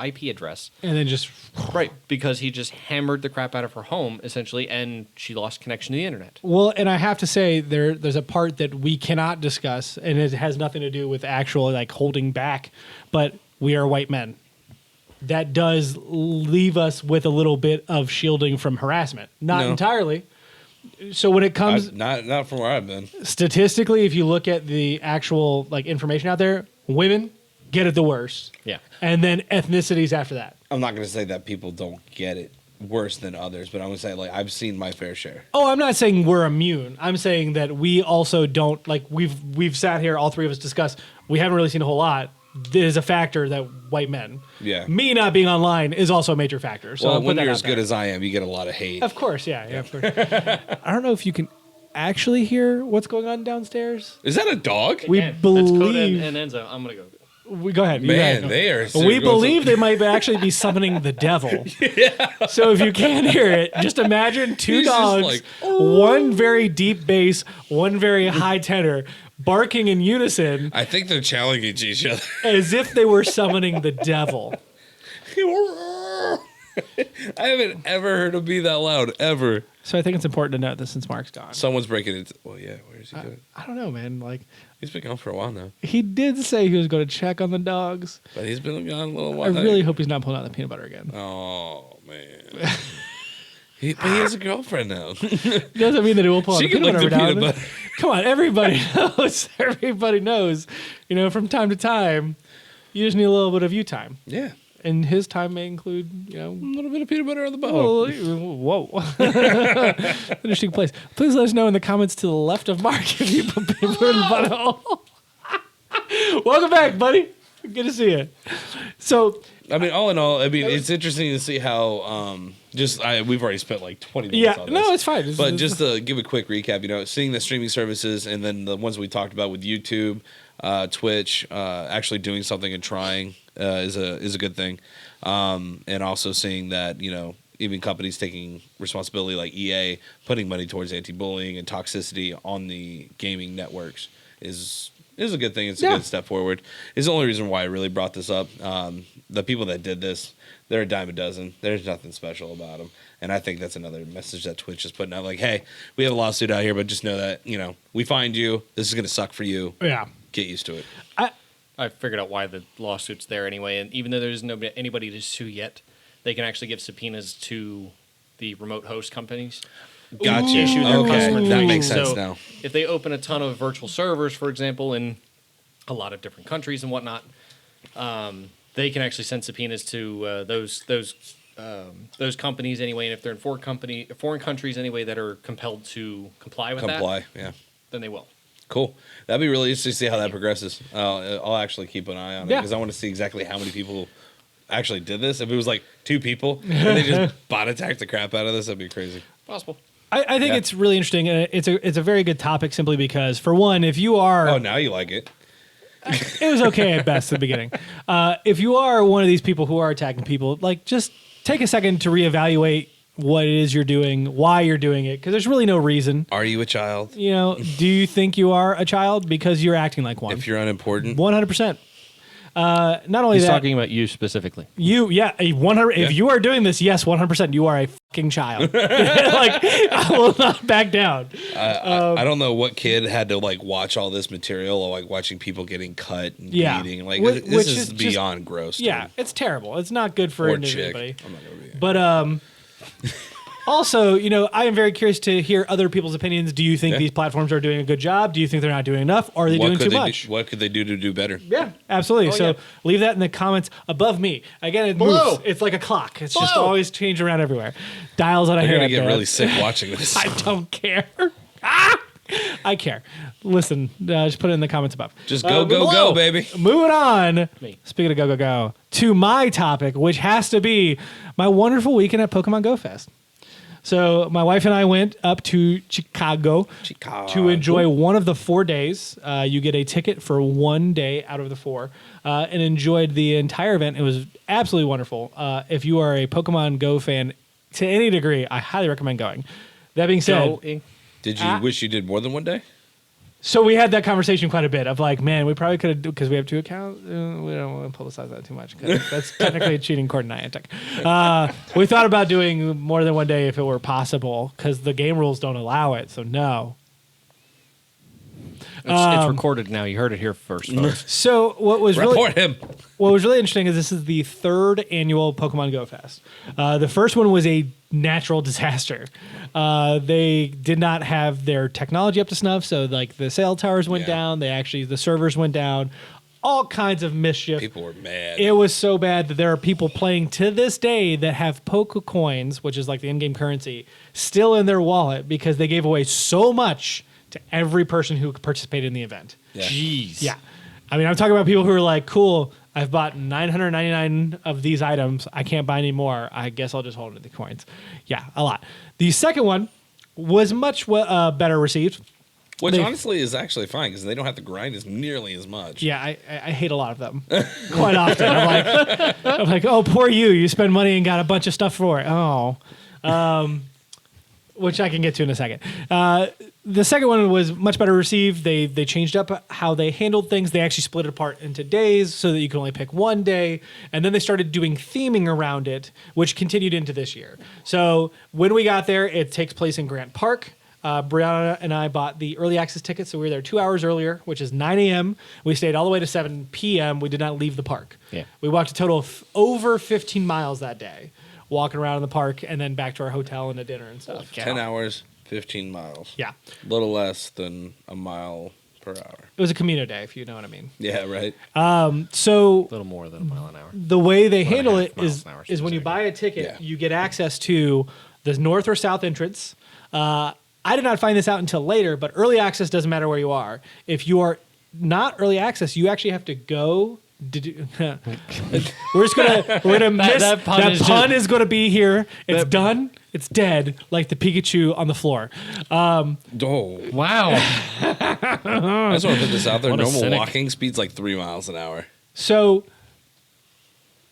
IP address. And then just Right, because he just hammered the crap out of her home essentially, and she lost connection to the internet. well, and I have to say there's a part that we cannot discuss, and it has nothing to do with actual like holding back, but we are white men. That does leave us with a little bit of shielding from harassment. Not No. entirely. So when it comes Not from where I've been. statistically, if you look at the actual like information out there, women get it the worst. Yeah. And then ethnicities after that. I'm not going to say that people don't get it worse than others, but I'm going to say, like, I've seen my fair share. Oh, I'm not saying we're immune. I'm saying that we also don't, like, we've sat here, all three of us discuss, we haven't really seen a whole lot. There's a factor that white men. Yeah. Me not being online is also a major factor. So Well, I'll put when that you're out as good there. as I am, you get a lot of hate. Of course, yeah, of course. I don't know if you can actually hear what's going on downstairs. Is that a dog? We That's Coda believe. and Enzo. I'm gonna go. We go ahead. you Man, guys go. they are. We believe they might actually be summoning the devil. Yeah. So if you can't hear it, just imagine two He's just dogs, like, one very deep bass, one very high tenor, barking in unison I think they're challenging each other. as if they were summoning the devil. I haven't ever heard him be that loud, ever. So I think it's important to note that since Mark's gone. Someone's breaking it. Well, yeah, where is he going? I don't know, man. Like, He's been gone for a while now. he did say he was going to check on the dogs. But he's been gone a little I while. really hope he's not pulling out the peanut butter again. Oh, man. But he has a girlfriend now. Doesn't mean that he will pull out She the can peanut lick butter the every now and peanut then. butter. Come on, everybody knows. Everybody knows. You know, from time to time, you just need a little bit of you time. Yeah. And his time may include, you know, A little bit of peanut butter on the bone. whoa. Interesting place. Please let us know in the comments to the left of Mark if you put peanut butter in the butthole. Welcome back, buddy. Good to see you. So, I mean, all in all, I mean, it's interesting to see how we've already spent like 20 minutes yeah, on this. no, it's fine. But just to give a quick recap, you know, seeing the streaming services and then the ones we talked about with YouTube, Twitch, actually doing something and trying is a good thing. And also seeing that, you know, even companies taking responsibility like EA, putting money towards anti-bullying and toxicity on the gaming networks is a good thing. It's a good step forward. It's the only reason why I really brought this up. The people that did this, they're a dime a dozen. There's nothing special about them. And I think that's another message that Twitch is putting out. Like, hey, we have a lawsuit out here, but just know that, you know, we find you. This is going to suck for you. yeah. Get used to it. I figured out why the lawsuit's there anyway, and even though there's anybody to sue yet, they can actually give subpoenas to the remote host companies. Gotcha. Issue their Okay, customer that information. makes sense So now. if they open a ton of virtual servers, for example, in a lot of different countries and whatnot, they can actually send subpoenas to those companies anyway. And if they're in foreign countries anyway that are compelled to comply with that, Yeah. then they will. Cool. That'd be really interesting to see how that progresses. I'll actually keep an eye on it Yeah. because I want to see exactly how many people actually did this. If it was like 2 people and they just bot attacked the crap out of this, that'd be crazy. Possible. I think it's really interesting, and it's a very good topic simply because, for one, if you are... Oh, now you like it. It was okay at best at the beginning. If you are one of these people who are attacking people, like, just take a second to reevaluate what it is you're doing, why you're doing it, because there's really no reason. Are you a child? You know, do you think you are a child? Because you're acting like one. If you're unimportant? 100%. Not only He's that, talking about you specifically. a 100. If you are doing this, yes, 100%, you are a fucking child. Like, I will not back down. I don't know what kid had to like watch all this material or like watching people getting cut and bleeding. Like Which this is is just- beyond gross. Yeah, dude. it's terrible. It's not good for Or chick. anybody. I'm not gonna be. But also, you know, I am very curious to hear other people's opinions. Do you think Yeah. these platforms are doing a good job? Do you think they're not doing enough? Or are they doing too much? What could they do to do better? Yeah, absolutely. So yeah. leave that in the comments above me. Again, it Below. moves. It's like a clock. It's just Below. always changing around everywhere. Dials on a I'm hair. gonna get really sick watching this. I don't care. I care. Listen, just put it in the comments above. Just go, below. baby. Moving on. Me. Speaking of go, to my topic, which has to be my wonderful weekend at Pokemon Go Fest. So my wife and I went up to Chicago to enjoy one of the 4 days. You get a ticket for 1 day out of the 4, and enjoyed the entire event. It was absolutely wonderful. If you are a Pokemon Go fan to any degree, I highly recommend going. That being said, Did you wish you did more than 1 day? so we had that conversation quite a bit of like, man, we probably could have, because we have 2 accounts. We don't want to publicize that too much because that's technically cheating according to Niantic. We thought about doing more than 1 day if it were possible because the game rules don't allow it. So no. It's recorded now. You heard it here first, folks. So what was Report him. What was really interesting is this is the 3rd annual Pokemon Go Fest. The first one was a natural disaster. They did not have their technology up to snuff, so like the cell towers went down. The servers went down. all kinds of mischief. People were mad. It was so bad that there are people playing to this day that have Poke coins, which is like the in-game currency, still in their wallet because they gave away so much to every person who participated in the event. Yeah. Jeez. Yeah. I mean, I'm talking about people who are like, cool, I've bought 999 of these items. I can't buy any more. I guess I'll just hold the coins. Yeah, a lot. The second one was much better received. Which They- honestly is actually fine because they don't have to grind as nearly as much. Yeah, I hate a lot of them quite often. I'm like, oh, poor you. You spend money and got a bunch of stuff for it. Oh, which I can get to in a second. The second one was much better received. They changed up how they handled things. They actually split it apart into days so that you can only pick one day. And then they started doing theming around it, which continued into this year. So when we got there, it takes place in Grant Park. Brianna and I bought the early access ticket, so we were there 2 hours earlier, which is 9 a.m. We stayed all the way to 7 p.m. We did not leave the park. Yeah. We walked a total of over 15 miles that day, walking around in the park and then back to our hotel and a dinner and stuff. 10 hours, 15 miles. Yeah. A little less than a mile per hour. It was a Camino day, if you know what I mean. Yeah, right. So A little more than a mile an hour. the way they One and a handle half it miles is an hour, is when you should buy a ticket, Yeah. you get access to the north or south entrance. I did not find this out until later, but early access doesn't matter where you are. If you are not early access, you actually have to go. We're gonna miss that pun that is pun just- is gonna be here. It's done. It's dead, like the Pikachu on the floor. Oh. Wow. I just want to put this out there. What a Normal cynic. walking speed's like 3 miles an hour. So,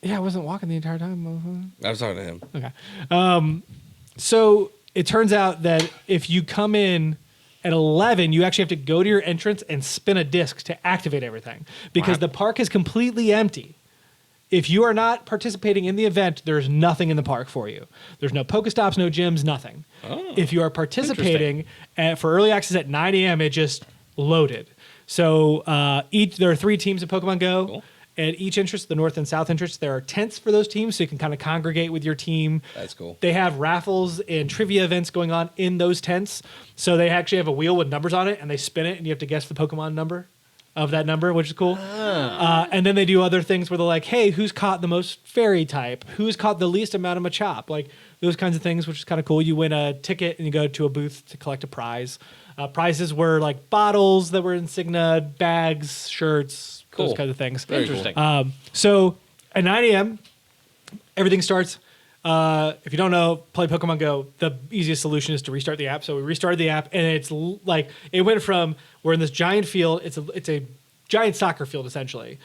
yeah, I wasn't walking the entire time. I was talking to him. Okay. So it turns out that if you come in at 11, you actually have to go to your entrance and spin a disc to activate everything because the park is completely empty. If you are not participating in the event, there's nothing in the park for you. There's no Pokestops, no gyms, nothing. If you are participating for early access at 9 a.m., it just loaded. So there are 3 teams in Pokemon Go. Cool. At each entrance, the north and south entrance, there are tents for those teams, so you can kind of congregate with your team. That's cool. They have raffles and trivia events going on in those tents. So they actually have a wheel with numbers on it, and they spin it, and you have to guess the Pokemon number of that number, which is cool. And then they do other things where they're like, hey, who's caught the most fairy type? Who's caught the least amount of Machop? Like those kinds of things, which is kind of cool. You win a ticket, and you go to a booth to collect a prize. Prizes were like bottles that were insignia, bags, shirts, those kinds of things. Very interesting. So at 9 a.m., everything starts. If you don't know, play Pokemon Go, the easiest solution is to restart the app. So we restarted the app, and it's like it went from we're in this giant field. It's a giant soccer field essentially,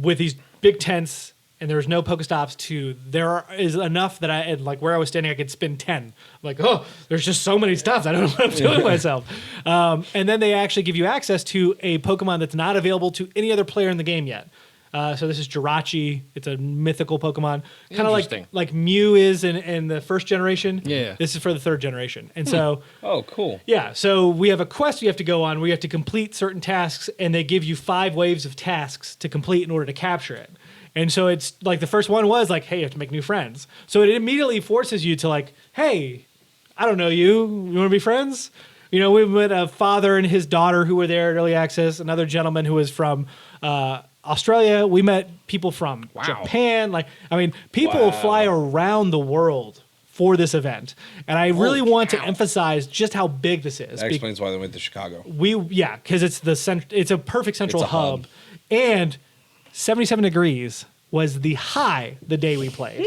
with these big tents, and there's no Pokestops. To there is enough that like where I was standing, I could spin 10. I'm like, oh, there's just so many stuff. I don't know what I'm doing myself. And then they actually give you access to a Pokemon that's not available to any other player in the game yet. So this is Jirachi. It's a mythical Pokemon, kind of Interesting. like Mew is in the first generation. Yeah. This is for the third generation, and so. Oh, cool. Yeah, so we have a quest we have to go on. We have to complete certain tasks, and they give you 5 waves of tasks to complete in order to capture it. And so it's like the first one was like, hey, you have to make new friends. So it immediately forces you to like, hey, I don't know you. You want to be friends? You know, we met a father and his daughter who were there at early access. Another gentleman who was from Australia. We met people from Japan. Like, I mean, people fly around the world for this event, and I really want to emphasize just how big this is. That explains why they went to Chicago. Because it's it's a perfect central It's a hub, and 77 degrees was the high the day we played.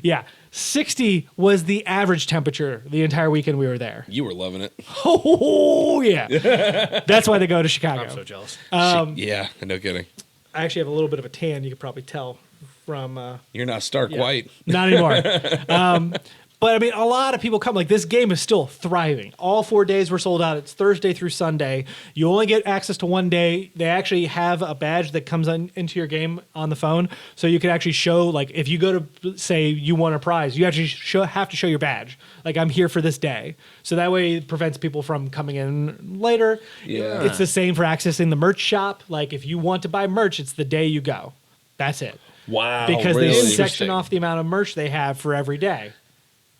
Yeah, 60 was the average temperature the entire weekend we were there. You were loving it. Oh yeah, that's why they go to Chicago. I'm so jealous. Yeah, no kidding. I actually have a little bit of a tan. You could probably tell from. You're not stark white. Not anymore. But I mean, a lot of people come. Like, this game is still thriving. All 4 days were sold out. It's Thursday through Sunday. You only get access to one day. They actually have a badge that comes into your game on the phone, so you can actually show. Like, if you go to say you won a prize, you actually have to show your badge. Like, I'm here for this day. So that way it prevents people from coming in later. Yeah. It's the same for accessing the merch shop. Like, if you want to buy merch, it's the day you go. That's it. Wow. Because really? they section off the amount of merch they have for every day.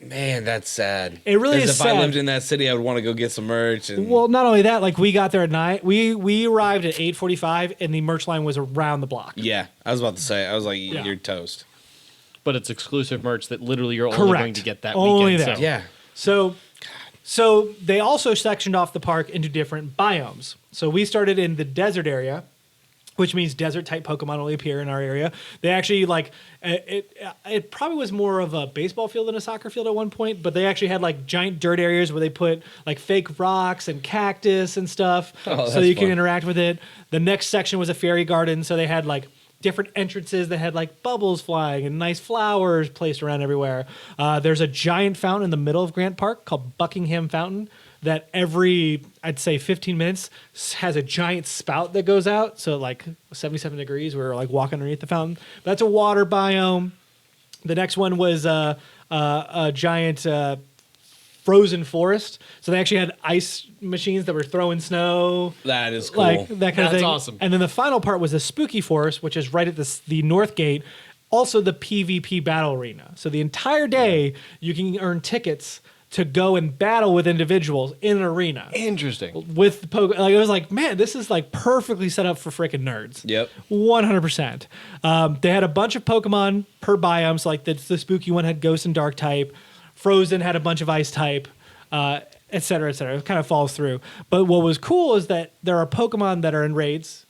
Man, that's sad. It really 'Cause is if I sad. lived in that city, I would want to go get some merch. And Well, not only that, like we got there at 9. We arrived at 8:45, and the merch line was around the block. yeah, I was about to say, I was like, you're toast. But it's exclusive merch that literally you're only Correct. going to get that Only weekend. there. So. Yeah. So they also sectioned off the park into different biomes. So we started in the desert area, which means desert type Pokemon only appear in our area. They actually like it probably was more of a baseball field than a soccer field at one point, but they actually had like giant dirt areas where they put like fake rocks and cactus and stuff Oh, so that's you can fun. interact with it. The next section was a fairy garden, so they had like different entrances that had like bubbles flying and nice flowers placed around everywhere. There's a giant fountain in the middle of Grant Park called Buckingham Fountain that every, I'd say 15 minutes has a giant spout that goes out. So like 77 degrees, we're like walking underneath the fountain. That's a water biome. The next one was a giant frozen forest. So they actually had ice machines that were throwing snow. That is cool. Like that kind of That's thing. awesome. And then the final part was the spooky forest, which is right at the north gate, also the PvP battle arena. So the entire day you can earn tickets to go and battle with individuals in an arena Interesting. with like it was like, man, this is like perfectly set up for freaking nerds. Yep. 100%. They had a bunch of Pokemon per biome. So like the spooky one had Ghost and Dark type. Frozen had a bunch of Ice type, et cetera, et cetera. It kind of falls through. But what was cool is that there are Pokemon that are in raids,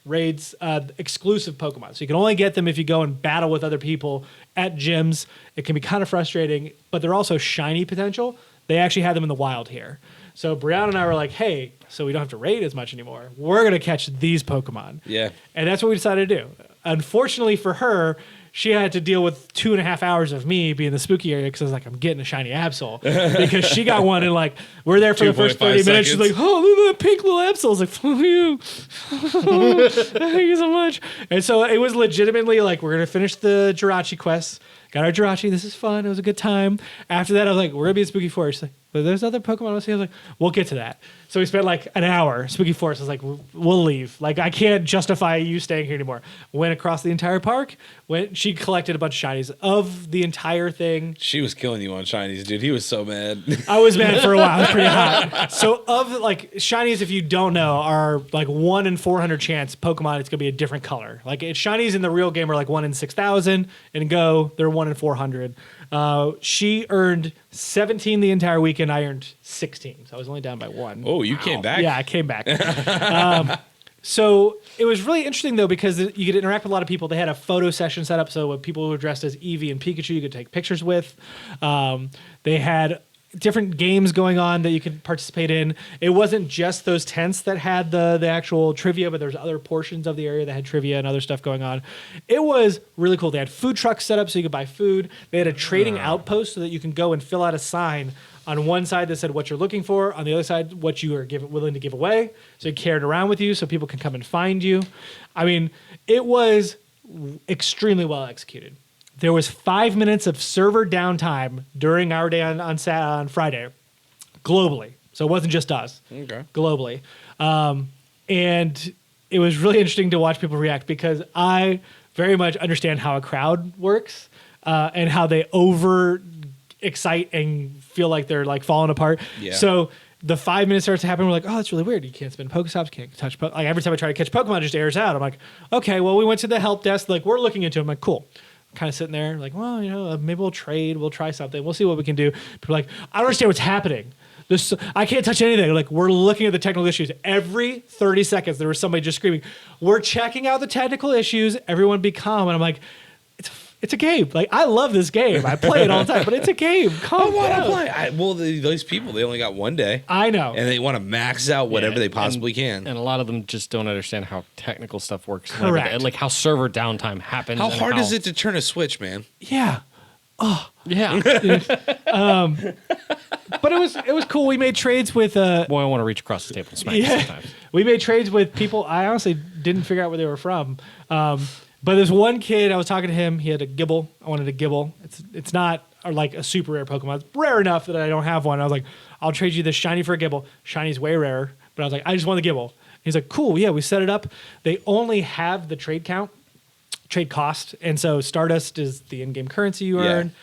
exclusive Pokemon. So you can only get them if you go and battle with other people at gyms. It can be kind of frustrating, but they're also shiny potential. They actually had them in the wild here. So Brianna and I were like, hey, so we don't have to raid as much anymore. We're going to catch these Pokemon. Yeah. And that's what we decided to do. Unfortunately for her, she had to deal with 2.5 hours of me being in the spooky area because I was like, I'm getting a shiny Absol. Because she got one and like, we're there for the first 30 minutes. She's like, oh, look at that pink little Absol. I was like, fuck you. Thank you so much. And so it was legitimately like, we're going to finish the Jirachi quest. Got our Jirachi. This is fun. It was a good time. After that, I was like, we're going to be in Spooky Forest. She's like, but there's other Pokemon I was like, we'll get to that. So we spent like an hour. Spooky Forest. I was like, we'll leave. Like, I can't justify you staying here anymore. Went across the entire park. She collected a bunch of shinies of the entire thing. She was killing you on shinies, dude. He was so mad. I was mad for a while. It was pretty hot. So of like shinies, if you don't know, are like 1 in 400 chance Pokemon. It's gonna be a different color. Like shinies in the real game are like 1 in 6,000. In Go, they're 1 in 400. She earned 17 the entire weekend. I earned 16, so I was only down by 1. Oh, you came back? Yeah, I came back. So it was really interesting though because you could interact with a lot of people. They had a photo session set up, so with people who were dressed as Eevee and Pikachu, you could take pictures with. They had different games going on that you could participate in. It wasn't just those tents that had the actual trivia, but there's other portions of the area that had trivia and other stuff going on. It was really cool. They had food trucks set up so you could buy food. They had a trading outpost so that you can go and fill out a sign on one side that said what you're looking for, on the other side what you are willing to give away. So you carry it around with you so people can come and find you. I mean, it was extremely well executed. There was 5 minutes of server downtime during our day on Friday, globally. So it wasn't just us, Okay. globally. And it was really interesting to watch people react because I very much understand how a crowd works and how they over excite and feel like they're like falling apart. Yeah. So the 5 minutes starts to happen. We're like, oh, that's really weird. You can't spin Pokestops, can't touch. Like every time I try to catch Pokemon, it just airs out. I'm like, okay, well, we went to the help desk. Like we're looking into it. I'm like, cool. Kind of sitting there like, well, maybe we'll trade. We'll try something. We'll see what we can do. People are like, I don't understand what's happening. I can't touch anything. Like we're looking at the technical issues. Every 30 seconds, there was somebody just screaming, we're checking out the technical issues. Everyone be calm. And I'm like, it's a game. Like I love this game. I play it all the time, but it's a game. Calm down. Those people, they only got one day. I know. And they want to max out whatever they possibly can. And a lot of them just don't understand how technical stuff works. Correct. And like how server downtime happens. How and hard is it to turn a switch, man? Yeah. Yeah. But it was cool. We made trades with Boy, I want to reach across the table and smack you sometimes. we made trades with people I honestly didn't figure out where they were from. But there's one kid, I was talking to him, he had a Gibble. I wanted a Gibble. It's not like a super rare Pokemon. It's rare enough that I don't have one. I was like, I'll trade you this shiny for a Gibble. Shiny's way rarer. But I was like, I just want the Gibble. He's like, cool, yeah, we set it up. They only have the trade cost. And so Stardust is the in-game currency you earn.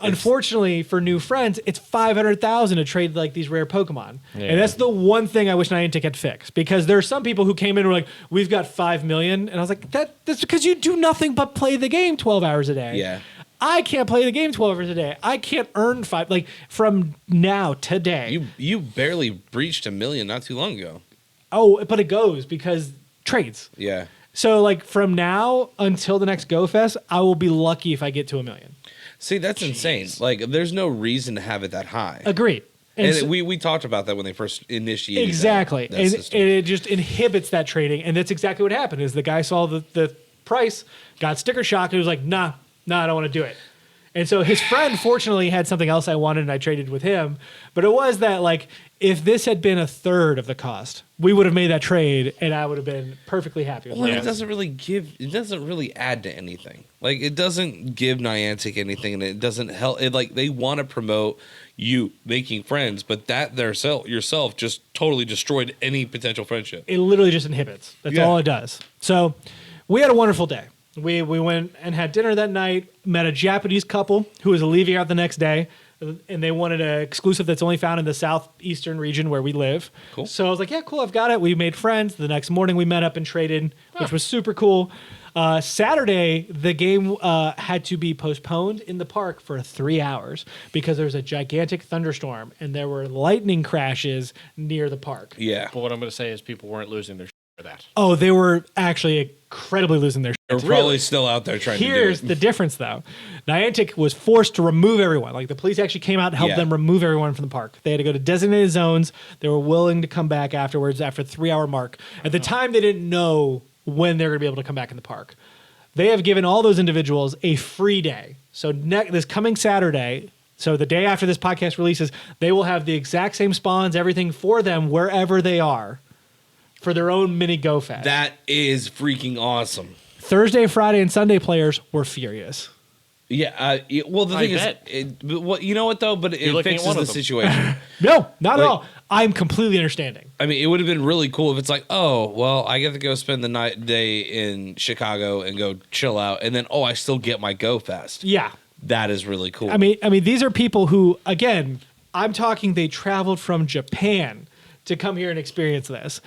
Unfortunately, for new friends, it's 500,000 to trade like these rare Pokemon, Yeah. and that's the one thing I wish Niantic had fixed. Because there are some people who came in and were like, "We've got 5 million," and I was like, "That's because you do nothing but play the game 12 hours a day." Yeah. I can't play the game 12 hours a day. I can't earn 5 like from now today. You barely breached 1 million not too long ago. Oh, but it goes because trades. Yeah. So like from now until the next Go Fest, I will be lucky if I get to 1 million. See, that's insane. Like, there's no reason to have it that high. Agreed. And so- we talked about that when they first initiated exactly, that and system. it just inhibits that trading, and that's exactly what happened. Is the guy saw the price, got sticker shock, and was like, nah, I don't want to do it. And so his friend fortunately had something else I wanted, and I traded with him. But it was that like if this had been a third of the cost, we would have made that trade, and I would have been perfectly happy with Well, it. it doesn't really add to anything. Like, it doesn't give Niantic anything, and it doesn't help. They want to promote you making friends, but that yourself just totally destroyed any potential friendship. It literally just inhibits. That's Yeah. all it does. So we had a wonderful day. We went and had dinner that night, met a Japanese couple who was leaving out the next day, and they wanted an exclusive that's only found in the southeastern region where we live. Cool. So I was like, yeah, cool, I've got it. We made friends. The next morning we met up and traded, which was super cool. Saturday, the game had to be postponed in the park for 3 hours because there was a gigantic thunderstorm and there were lightning crashes near the park. Yeah. But what I'm going to say is people weren't losing their shit for that. Oh, they were actually incredibly losing their They're shit. probably still out there trying Here's to do the it. difference, though. Niantic was forced to remove everyone. Like, the police actually came out and helped Yeah. them remove everyone from the park. They had to go to designated zones. They were willing to come back afterwards after the 3 hour mark. At the time, they didn't know when they were going to be able to come back in the park. They have given all those individuals a free day. So this coming Saturday, so the day after this podcast releases, they will have the exact same spawns, everything for them wherever they are for their own mini Go Fest. That is freaking awesome. Thursday, Friday, and Sunday players were furious. Yeah. Well, the I thing bet. is, you know what though? But You're it looking at fixes one the of them. situation. No, not at Like- all. I'm completely understanding. I mean, it would have been really cool if it's like, oh, well, I get to go spend the day in Chicago and go chill out, and then I still get my Go Fest. Yeah. That is really cool. I mean, these are people who, again, I'm talking they traveled from Japan to come here and experience this.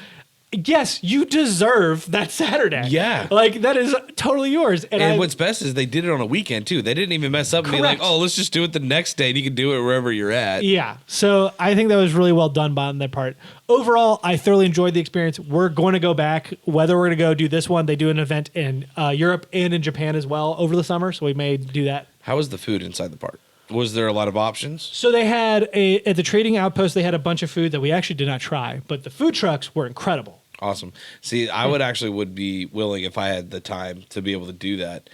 Yes, you deserve that Saturday. Yeah. Like, that is totally yours. and what's best is they did it on a weekend too. They didn't even mess up and be like, Correct. oh, let's just do it the next day, and you can do it wherever you're at. Yeah. So I think that was really well done on their part. Overall, I thoroughly enjoyed the experience. We're going to go back. Whether we're going to go do this one, they do an event in Europe and in Japan as well over the summer, so we may do that. How was the food inside the park? Was there a lot of options? So they had at the trading outpost, they had a bunch of food that we actually did not try, but the food trucks were incredible. Awesome. See, I would be willing if I had the time to be able to do that.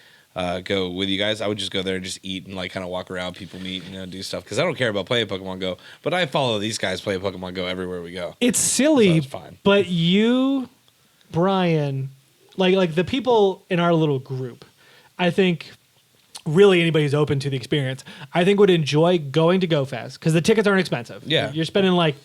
Go with you guys. I would just go there and just eat and like kind of walk around, people meet, do stuff because I don't care about playing Pokemon Go, but I follow these guys play Pokemon Go everywhere we go. It's silly, So that's fine. but you, Brian, like the people in our little group, I think really anybody who's open to the experience, I think would enjoy going to Go Fest because the tickets aren't expensive. Yeah. You're spending like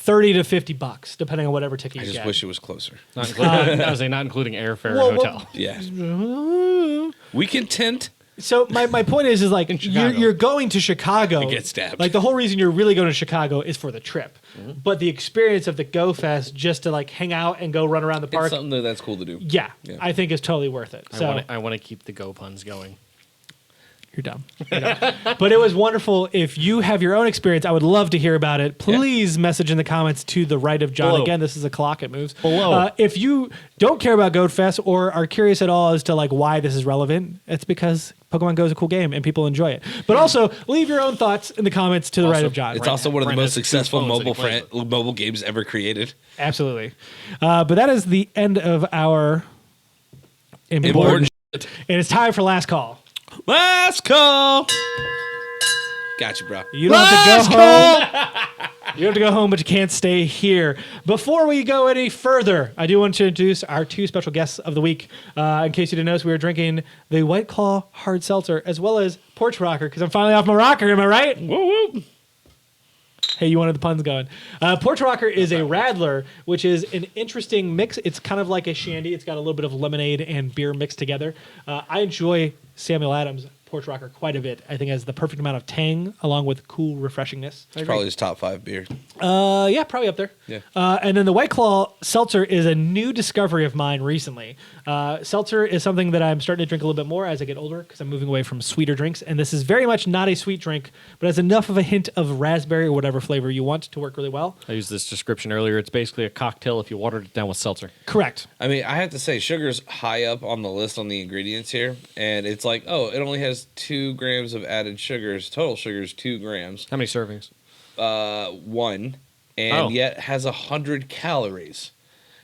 $30 to $50 depending on whatever ticket I you just get. wish it was closer. Not including, I was saying not including airfare Well, and hotel. Yeah. We can tent. So my point is like Chicago. you're going to Chicago. And get stabbed. Like the whole reason you're really going to Chicago is for the trip, but the experience of the Go Fest just to like hang out and go run around the It's park. something that's cool to do. Yeah, Yeah. I think is totally worth it. So I want to keep the Go puns going. you're dumb. But it was wonderful. If you have your own experience, I would love to hear about it. Please message in the comments to the right of John. Below. Again, this is a clock. It moves. Below. If you don't care about Goat Fest or are curious at all as to like why this is relevant, it's because Pokemon Go is a cool game and people enjoy it. But also leave your own thoughts in the comments to the right of John. It's also one of the Brent most has two successful phones that he plays mobile games ever created. Absolutely. But that is the end of our Important and it's time for last call. Last call. Gotcha, bro. You don't have to go home. You have to go home, but you can't stay here. Before we go any further, I do want to introduce our two special guests of the week. In case you didn't notice, we were drinking the White Claw Hard Seltzer as well as Porch Rocker because I'm finally off my rocker. Am I right? Woo woo. Hey, you wanted the puns going. Porch Rocker is a Radler, which is an interesting mix. It's kind of like a shandy. It's got a little bit of lemonade and beer mixed together. I enjoy Samuel Adams Porch Rocker quite a bit. I think it has the perfect amount of tang along with cool refreshingness. It's probably his top 5 beer. Yeah, probably up there. Yeah. And then the White Claw seltzer is a new discovery of mine recently. Seltzer is something that I'm starting to drink a little bit more as I get older because I'm moving away from sweeter drinks. And this is very much not a sweet drink, but has enough of a hint of raspberry or whatever flavor you want to work really well. I used this description earlier. It's basically a cocktail if you watered it down with seltzer. Correct. I mean, I have to say, sugar's high up on the list on the ingredients here. And it's like, oh, it only has 2 grams of added sugars. Total sugar's 2 grams. How many servings? 1. And yet has 100 calories.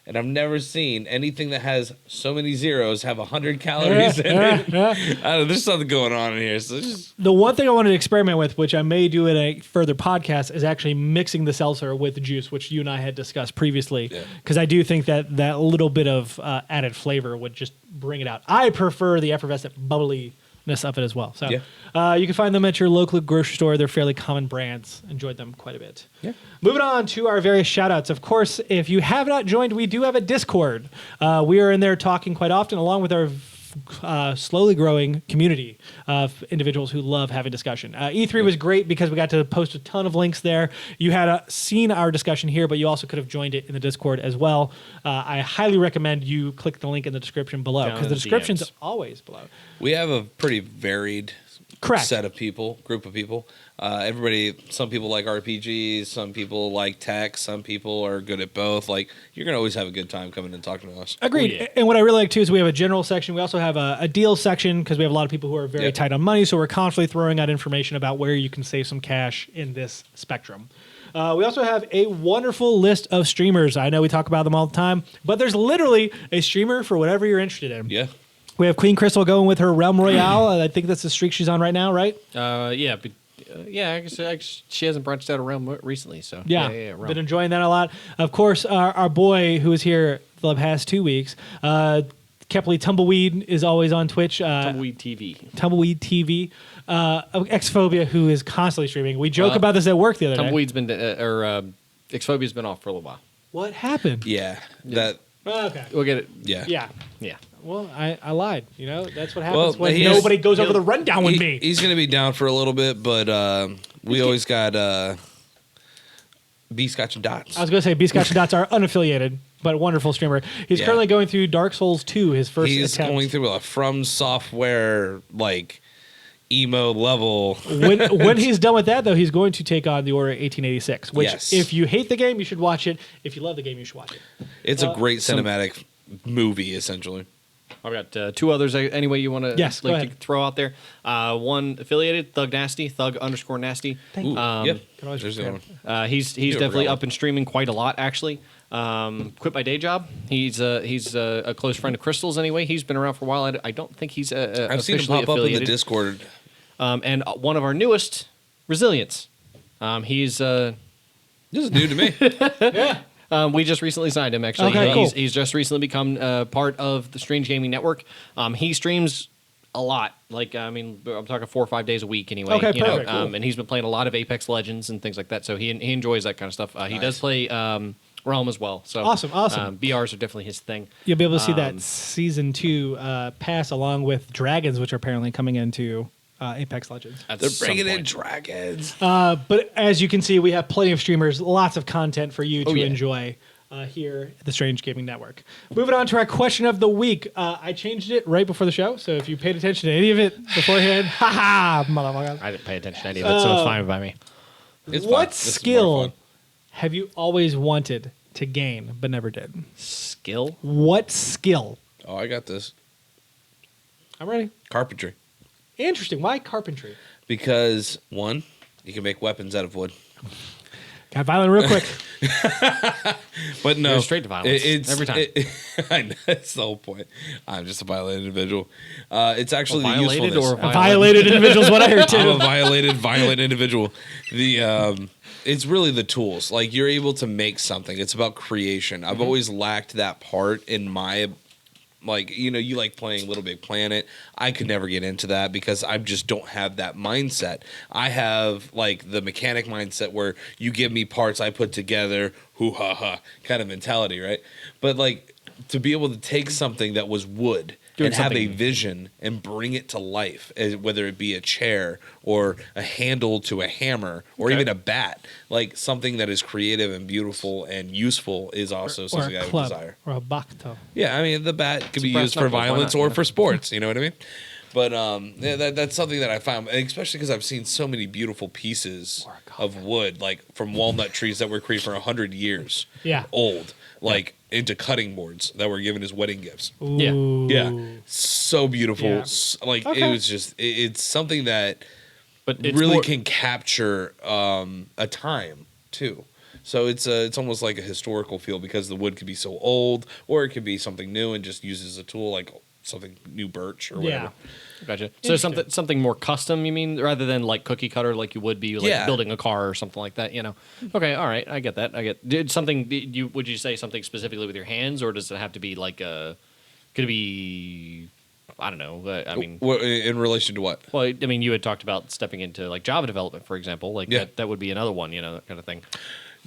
And I've never seen anything that has so many zeros have 100 calories in it. I don't know, there's something going on in here. So just... The one thing I wanted to experiment with, which I may do in a further podcast, is actually mixing the seltzer with the juice, which you and I had discussed previously. Because I do think that that little bit of added flavor would just bring it out. I prefer the effervescent bubbliness of it as well. So you can find them at your local grocery store. They're fairly common brands. Enjoyed them quite a bit. Yeah. Moving on to our various shout-outs. Of course, if you have not joined, we do have a Discord. We are in there talking quite often, along with our slowly growing community of individuals who love having discussion. E3 was great because we got to post a ton of links there. You had seen our discussion here, but you also could have joined it in the Discord as well. I highly recommend you click the link in the description below because the description's always below. We have a pretty varied set of people, group of people. Everybody, some people like RPGs, some people like tech, some people are good at both. Like, you're going to always have a good time coming and talking to us. Agreed. Oh, yeah. And what I really like, too, is we have a general section. We also have a deal section because we have a lot of people who are very tight on money, so we're constantly throwing out information about where you can save some cash in this spectrum. We also have a wonderful list of streamers. I know we talk about them all the time, but there's literally a streamer for whatever you're interested in. Yeah. We have Queen Crystal going with her Realm Royale. I think that's the streak she's on right now, right? Yeah, but I guess she hasn't branched out around recently. So yeah, Realm. Been enjoying that a lot. Of course, our boy who was here the past 2 weeks, Kepley Tumbleweed is always on Twitch. Tumbleweed TV. Tumbleweed TV. Xphobia, who is constantly streaming. We joke about this at work the other Tumbleweed's been Xphobia's been off for a little while. What happened? Yeah. That. Okay. We'll get it. Yeah. Well, I lied. You know, that's what Well, happens when he nobody goes over the rundown with me. He's going to be down for a little bit, but we always got BscotchNDots. I was going to say BscotchNDots are unaffiliated, but wonderful streamer. He's currently going through Dark Souls 2, his first He's attempt. going through a From Software, like, emo level. when he's done with that, though, he's going to take on the Order 1886, which, Yes. if you hate the game, you should watch it. If you love the game, you should watch it. It's a great cinematic movie, essentially. I've got 2 others. Anyway, you want to go ahead. to throw out there? One affiliated, Thug Nasty, Thug_Nasty. Thank you. Yep. Can always There's the forget. one. He's definitely up and streaming quite a lot, actually. Quit my day job. He's a close friend of Crystal's anyway. He's been around for a while. I don't think he's I've seen him officially pop up in the affiliated. Discord. And one of our newest, Resilience. He's This is new to me. we just recently signed him. Actually, Okay, cool. He's just recently become part of the Strange Gaming Network. He streams a lot. Like, I mean, I'm talking 4 or 5 days a week anyway. Okay, you know, perfect, cool. And he's been playing a lot of Apex Legends and things like that. So he enjoys that kind of stuff. He does play Realm as well. So Awesome. BRs are definitely his thing. You'll be able to see that season 2 pass along with dragons, which are apparently coming into Apex Legends. They're bringing in dragons. But as you can see, we have plenty of streamers, lots of content for you to enjoy here at the Strange Gaming Network. Moving on to our question of the week. I changed it right before the show, so if you paid attention to any of it beforehand, motherfucker. I didn't pay attention to any of it, so it's fine by me. It's fun. What This is more skill fun. have you always wanted to gain but never did? Skill? What skill? Oh, I got this. I'm ready. Carpentry. Interesting. Why carpentry? Because, 1, you can make weapons out of wood. Got violent real quick. But no. You're straight to violence. Every time. I know, that's the whole point. I'm just a violent individual. It's actually the violated usefulness. or A violated individual's what I heard I'm a too. violated, violent individual. It's really the tools. Like, you're able to make something. It's about creation. I've always lacked that part in my, like, you know, you like playing Little Big Planet. I could never get into that because I just don't have that mindset. I have, like, the mechanic mindset where you give me parts I put together, hoo-ha-ha kind of mentality, right? But, like, to be able to take something that was wood Doing and have a something- vision and bring it to life, whether it be a chair or a handle to a hammer or Okay. even a bat. Like something that is creative and beautiful and useful is also or something a I would club desire. or a bakto. Yeah, I mean the bat could be brass used for knuckles, why violence not, or you know? for sports. You know what I mean? But yeah, that's something that I found, especially because I've seen so many beautiful pieces of wood, like from walnut trees that were created for 100 years, Yeah. old, like into cutting boards that were given as wedding gifts. Yeah. Ooh. Yeah, so beautiful. Yeah. Like Okay. it was just, it's something that But it's really more- can capture a time too. So it's almost like a historical feel because the wood could be so old, or it could be something new and just used as a tool, like something new birch or whatever. Yeah. Gotcha. So something more custom, you mean, rather than like cookie cutter, like you would be like Yeah. building a car or something like that. You know. Okay. All right. I get that. Did something? Would you say something specifically with your hands, or does it have to be like a? Could it be? I don't know. I mean, In relation to what? well, I mean, you had talked about stepping into like Java development, for example. Like Yeah. that would be another one. You know, that kind of thing.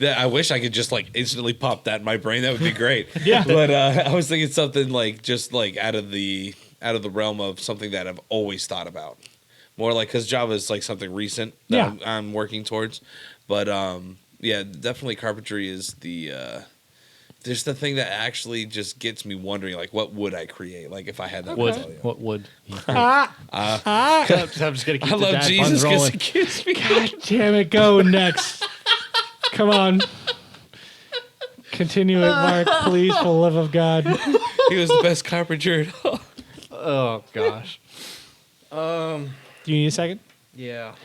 I wish I could just like instantly pop that in my brain. That would be great. Yeah. But I was thinking something like just like out of the realm of something that I've always thought about. More like because Java is like something recent that Yeah. I'm working towards. But yeah, definitely carpentry is the there's the thing that actually just gets me wondering, like, what would I create? Like if I had that Wood. portfolio. What would? Ah, I'm just gonna keep I the love dad Jesus puns because rolling. it gives me. God damn it, go next. Come on. Continue it, Mark, please, for the love of God. He was the best carpenter at all. Oh gosh. Do you need a second? Yeah.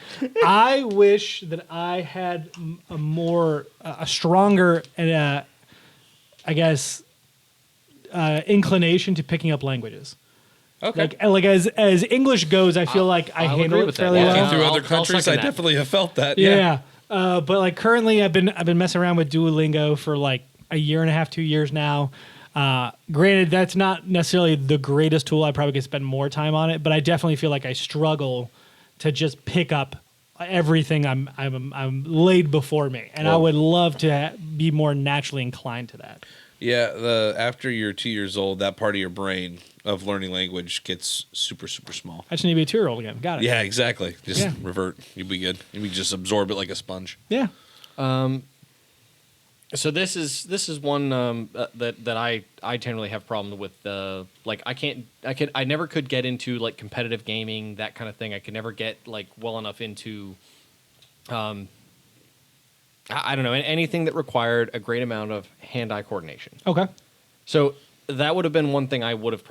I wish that I had a stronger, and I guess, inclination to picking up languages. Okay. Like as English goes, I feel like I I'll handle agree it with that. fairly Yeah. well. Walking through I'll- other I'll countries, I second that. definitely have felt that. Yeah. But like currently, I've been messing around with Duolingo for like a year and a half, 2 years now. Granted, that's not necessarily the greatest tool. I probably could spend more time on it, but I definitely feel like I struggle to just pick up everything I'm laid before me, and I Well- would love to be more naturally inclined to that. Yeah, after you're 2 years old, that part of your brain of learning language gets super, super small. I just need to be a 2-year-old again. Got it. Yeah, exactly. Just Yeah. revert. You'll be good. You can just absorb it like a sponge. Yeah. So this is one that I generally have problems with. Like I never could get into like competitive gaming, that kind of thing. I could never get like well enough into, I don't know, anything that required a great amount of hand-eye coordination. Okay. So that would have been one thing I would have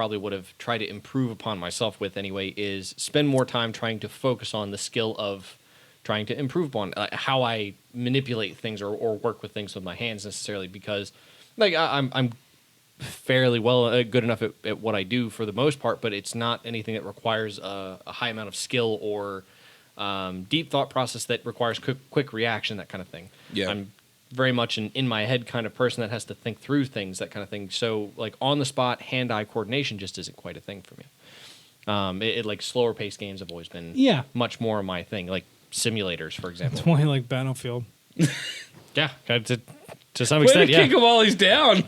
tried to improve upon myself with anyway, is spend more time trying to focus on the skill of trying to improve upon how I manipulate things or work with things with my hands necessarily, because like I'm fairly good enough at what I do for the most part, but it's not anything that requires a high amount of skill or deep thought process that requires quick reaction, that kind of thing. Yeah. I'm very much an in my head kind of person that has to think through things, that kind of thing. So like on the spot hand-eye coordination just isn't quite a thing for me. It like slower paced games have always been much more my thing, like simulators, for example. It's more like Battlefield. Yeah, to some Way extent, to yeah. kick them all these down.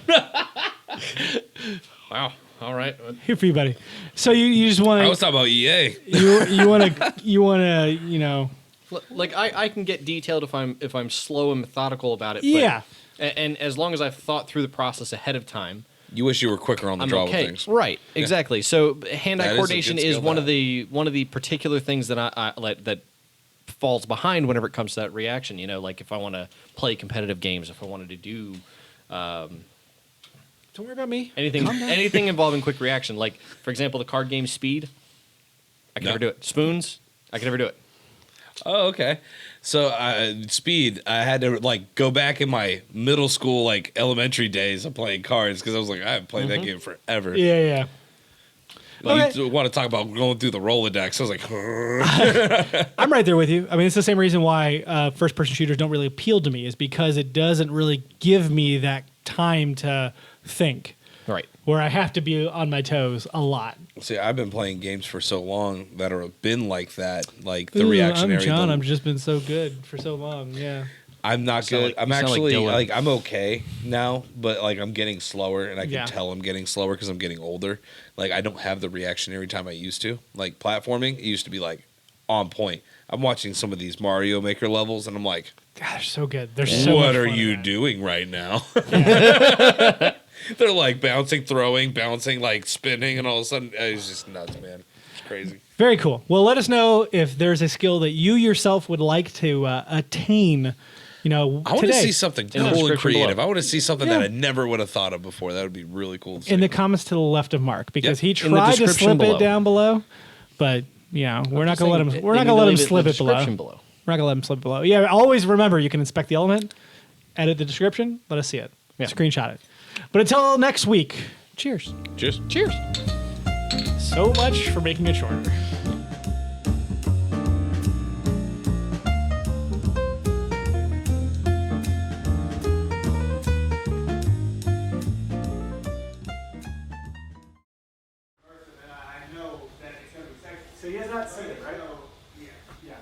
Wow. All right. Here for you, buddy. So you just want I was talking about EA. you want to you know. Like I can get detailed if I'm slow and methodical about it. Yeah. But, and as long as I've thought through the process ahead of time, You wish you were quicker on the I'm draw okay. with things. Right. Exactly. So hand-eye That is a coordination good is skill one to of the particular things that I that falls behind whenever it comes to that reaction. You know, like if I want to play competitive games, if I wanted to do Don't worry about me. anything involving quick reaction, like for example the card game Speed, I can No. never do it. Spoons, I can never do it. Oh, okay. So Speed, I had to like go back in my middle school, like elementary days of playing cards because I was like, I haven't played that game forever. Yeah. But you want to talk about going through the Rolodex? I was like, I'm right there with you. I mean, it's the same reason why first-person shooters don't really appeal to me, is because it doesn't really give me that time to think, Right. where I have to be on my toes a lot. see, I've been playing games for so long that have been like that, like the Ooh, reactionary. I'm John. the- I've just been so good for so long. Yeah. I'm not sound good. like- I'm you sound like actually Dylan. like I'm okay now, but like I'm getting slower, and I can Yeah. tell I'm getting slower because I'm getting older. Like I don't have the reactionary time I used to. Like platforming, it used to be like on point. I'm watching some of these Mario Maker levels, and I'm like, God, they're so good. They're so what much are fun you in that. doing right now? They're like bouncing, throwing, bouncing, like spinning, and all of a sudden, it's just nuts, man. It's crazy. Very cool. Well, let us know if there's a skill that you yourself would like to attain. You know, I want today to see something In the cool and description creative. below. I want to see something Yeah. that I never would have thought of before. That would be really cool to see. in the comments to the left of Mark because Yep. he In the tried to description slip it below. down below, but we're not gonna let him. Saying, We're they not need gonna let to him leave it in slip the it below. description below. We're not gonna let him slip it below. Yeah, always remember you can inspect the element, edit the description, let us see it, Yeah. screenshot it. But until next week, cheers. Just Cheers. So much for making it shorter. So he has not seen it, right? Yeah.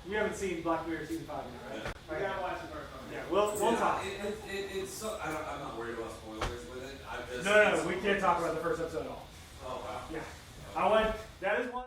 You haven't seen Black Mirror season 5 yet, right? I gotta watch the first one. Yeah, we'll talk. It's so, I'm not worried about spoilers with it. No, we can't talk about the first episode at all. Oh, wow. Yeah. That is one.